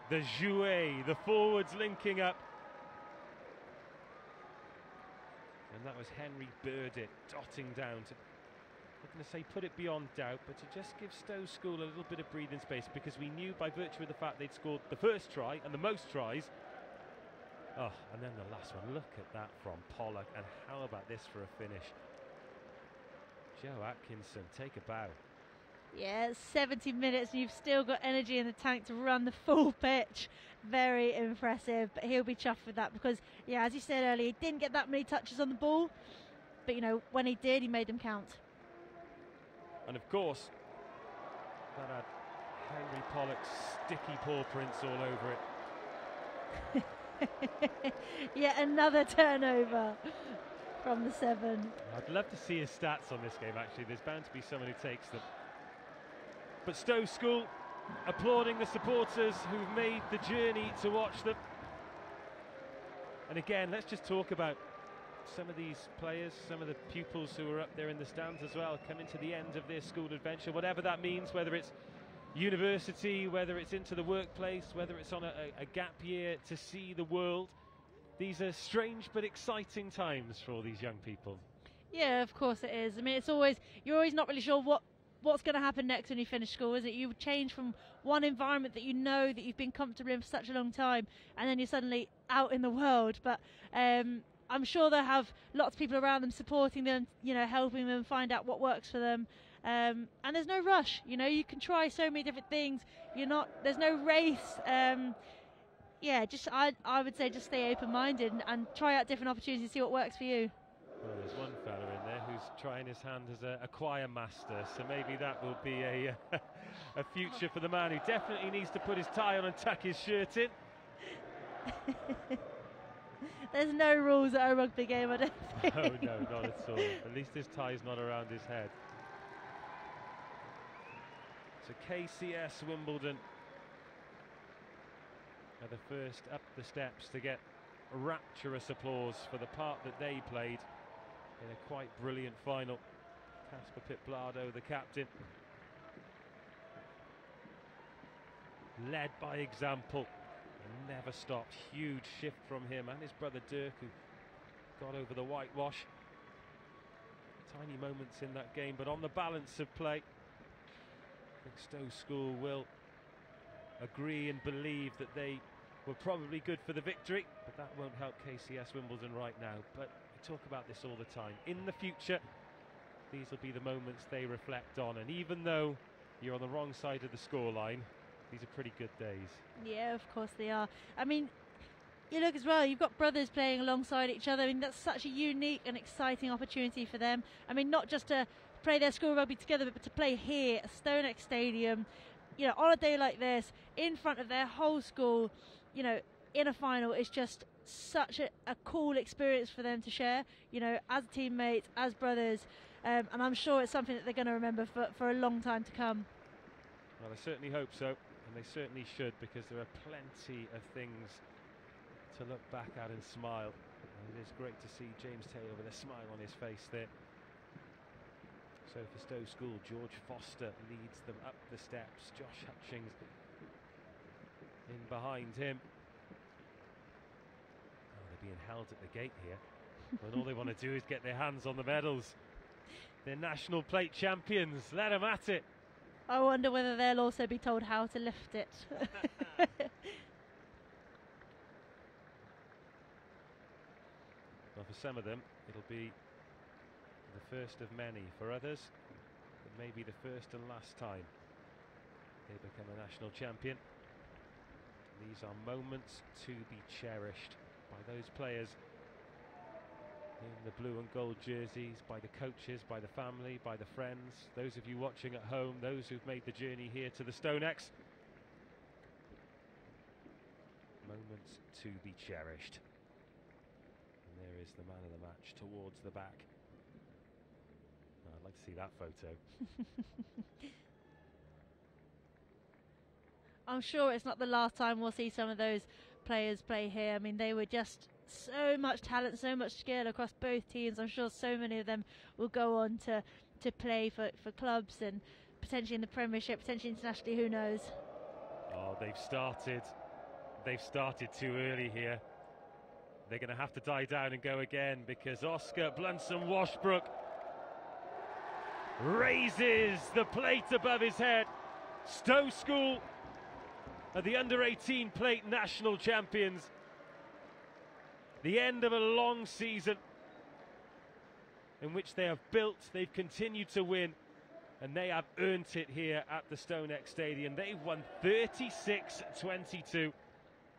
the jouet, the forwards linking up. And that was Henry Burdett dotting down to, I'm going to say put it beyond doubt, but to just give Stowe School a little bit of breathing space, because we knew by virtue of the fact they'd scored the first try and the most tries. And then the last one. Look at that from Pollock, and how about this for a finish? Joe Atkinson, take a bow. Yeah, 70 minutes and you've still got energy in the tank to run the full pitch. Very impressive, but he'll be chuffed with that because, as you said earlier, he didn't get that many touches on the ball, but when he did, he made them count. And of course, that had Henry Pollock's sticky paw prints all over it. Yet another turnover from the 7. I'd love to see his stats on this game, actually. There's bound to be someone who takes them. But Stowe School applauding the supporters who've made the journey to watch them. And again, let's just talk about some of these players, some of the pupils who are up there in the stands as well, coming to the end of their school adventure, whatever that means, whether it's university, whether it's into the workplace, whether it's on a gap year to see the world. These are strange but exciting times for all these young people. Yeah, of course it is. It's always, you're always not really sure what's going to happen next when you finish school, is it? You change from one environment that that you've been comfortable in for such a long time, and then you're suddenly out in the world. But I'm sure they'll have lots of people around them supporting them, helping them find out what works for them. And there's no rush, you can try so many different things. There's no race. I would say just stay open-minded and try out different opportunities, see what works for you. Well, there's one fella in there who's trying his hand as a choir master, so maybe that will be a future for the man who definitely needs to put his tie on and tuck his shirt in. There's no rules at a rugby game, I don't think. No, not at all. At least his tie's not around his head. So KCS Wimbledon are the first up the steps to get rapturous applause for the part that they played in a quite brilliant final. Casper Pitblado, the captain, led by example and never stopped. Huge shift from him and his brother Dirk, who got over the whitewash. Tiny moments in that game, but on the balance of play, I think Stowe School will agree and believe that they were probably good for the victory, but that won't help KCS Wimbledon right now. But we talk about this all the time. In the future, these will be the moments they reflect on, and even though you're on the wrong side of the scoreline, these are pretty good days. Yeah, of course they are. You look as well, you've got brothers playing alongside each other. That's such a unique and exciting opportunity for them. Not just to play their school rugby together, but to play here at Stowe Stadium, on a day like this, in front of their whole school, in a final. Is just such a cool experience for them to share, as teammates, as brothers, and I'm sure it's something that they're going to remember for a long time to come. Well, I certainly hope so. And they certainly should, because there are plenty of things to look back at and smile. And it is great to see James Taylor with a smile on his face there. So for Stowe School, George Foster leads them up the steps. Josh Hutchings in behind him. Oh, they're being held at the gate here. And all they want to do is get their hands on the medals. They're national plate champions. Let them at it. I wonder whether they'll also be told how to lift it. Well, for some of them, it'll be the first of many. For others, it may be the first and last time they become a national champion. These are moments to be cherished by those players in the blue and gold jerseys, by the coaches, by the family, by the friends, those of you watching at home, those who've made the journey here to the Stonex. Moments to be cherished. And there is the man of the match towards the back. Oh, I'd like to see that photo. I'm sure it's not the last time we'll see some of those players play here. I mean, they were just so much talent, so much skill across both teams. I'm sure so many of them will go on to play for clubs and potentially in the Premiership, potentially internationally, who knows. Oh, they've started too early here. They're going to have to die down and go again, because Oscar Blunson-Washbrook raises the plate above his head. Stowe School are the under-18 plate national champions. The end of a long season in which they have built, they've continued to win, and they have earned it here at the Stonex Stadium. They've won 36-22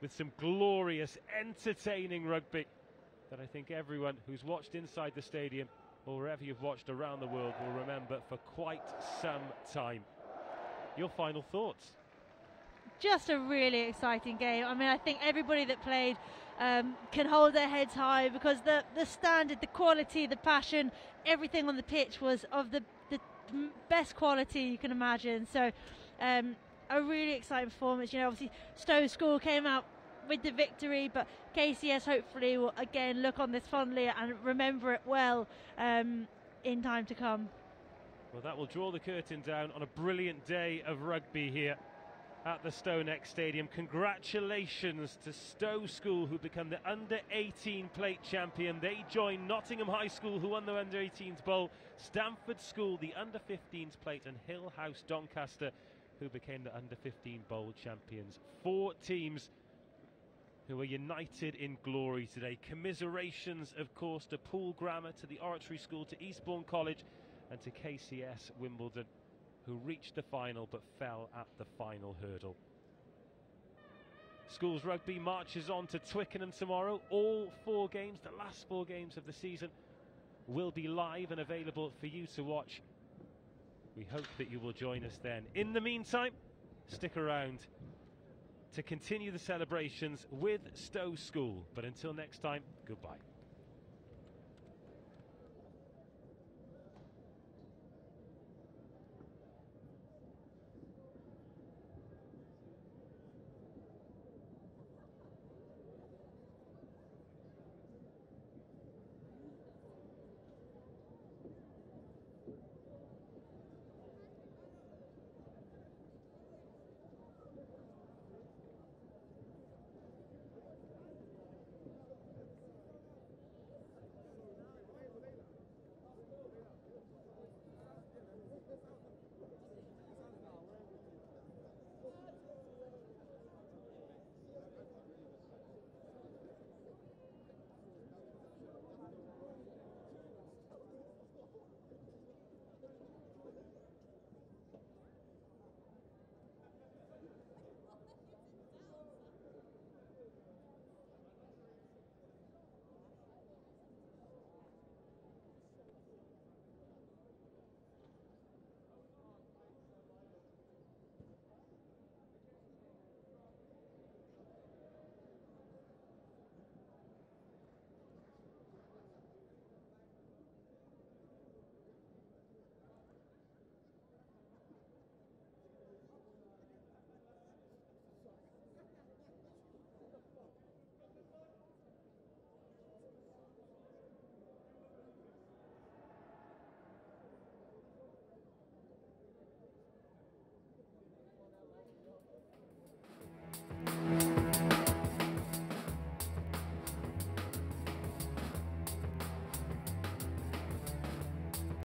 with some glorious, entertaining rugby that I think everyone who's watched inside the stadium or wherever you've watched around the world will remember for quite some time. Your final thoughts? Just a really exciting game. I mean, I think everybody that played can hold their heads high, because the standard, the quality, the passion, everything on the pitch was of the best quality you can imagine. So a really exciting performance. You know, obviously Stowe School came out with the victory, but KCS hopefully will again look on this fondly and remember it well in time to come. Well, that will draw the curtain down on a brilliant day of rugby here at the Stonex Stadium. Congratulations to Stowe School, who become the under-18 plate champion. They join Nottingham High School, who won the under-18s bowl, Stamford School, the under-15s plate, and Hill House Doncaster, who became the under-15 bowl champions. 4 teams who are united in glory today. Commiserations, of course, to Poole Grammar, to the Oratory School, to Eastbourne College, and to KCS Wimbledon, who reached the final but fell at the final hurdle. Schools rugby marches on to Twickenham tomorrow. All 4 games, the last 4 games of the season, will be live and available for you to watch. We hope that you will join us then. In the meantime, stick around to continue the celebrations with Stowe School. But until next time, goodbye.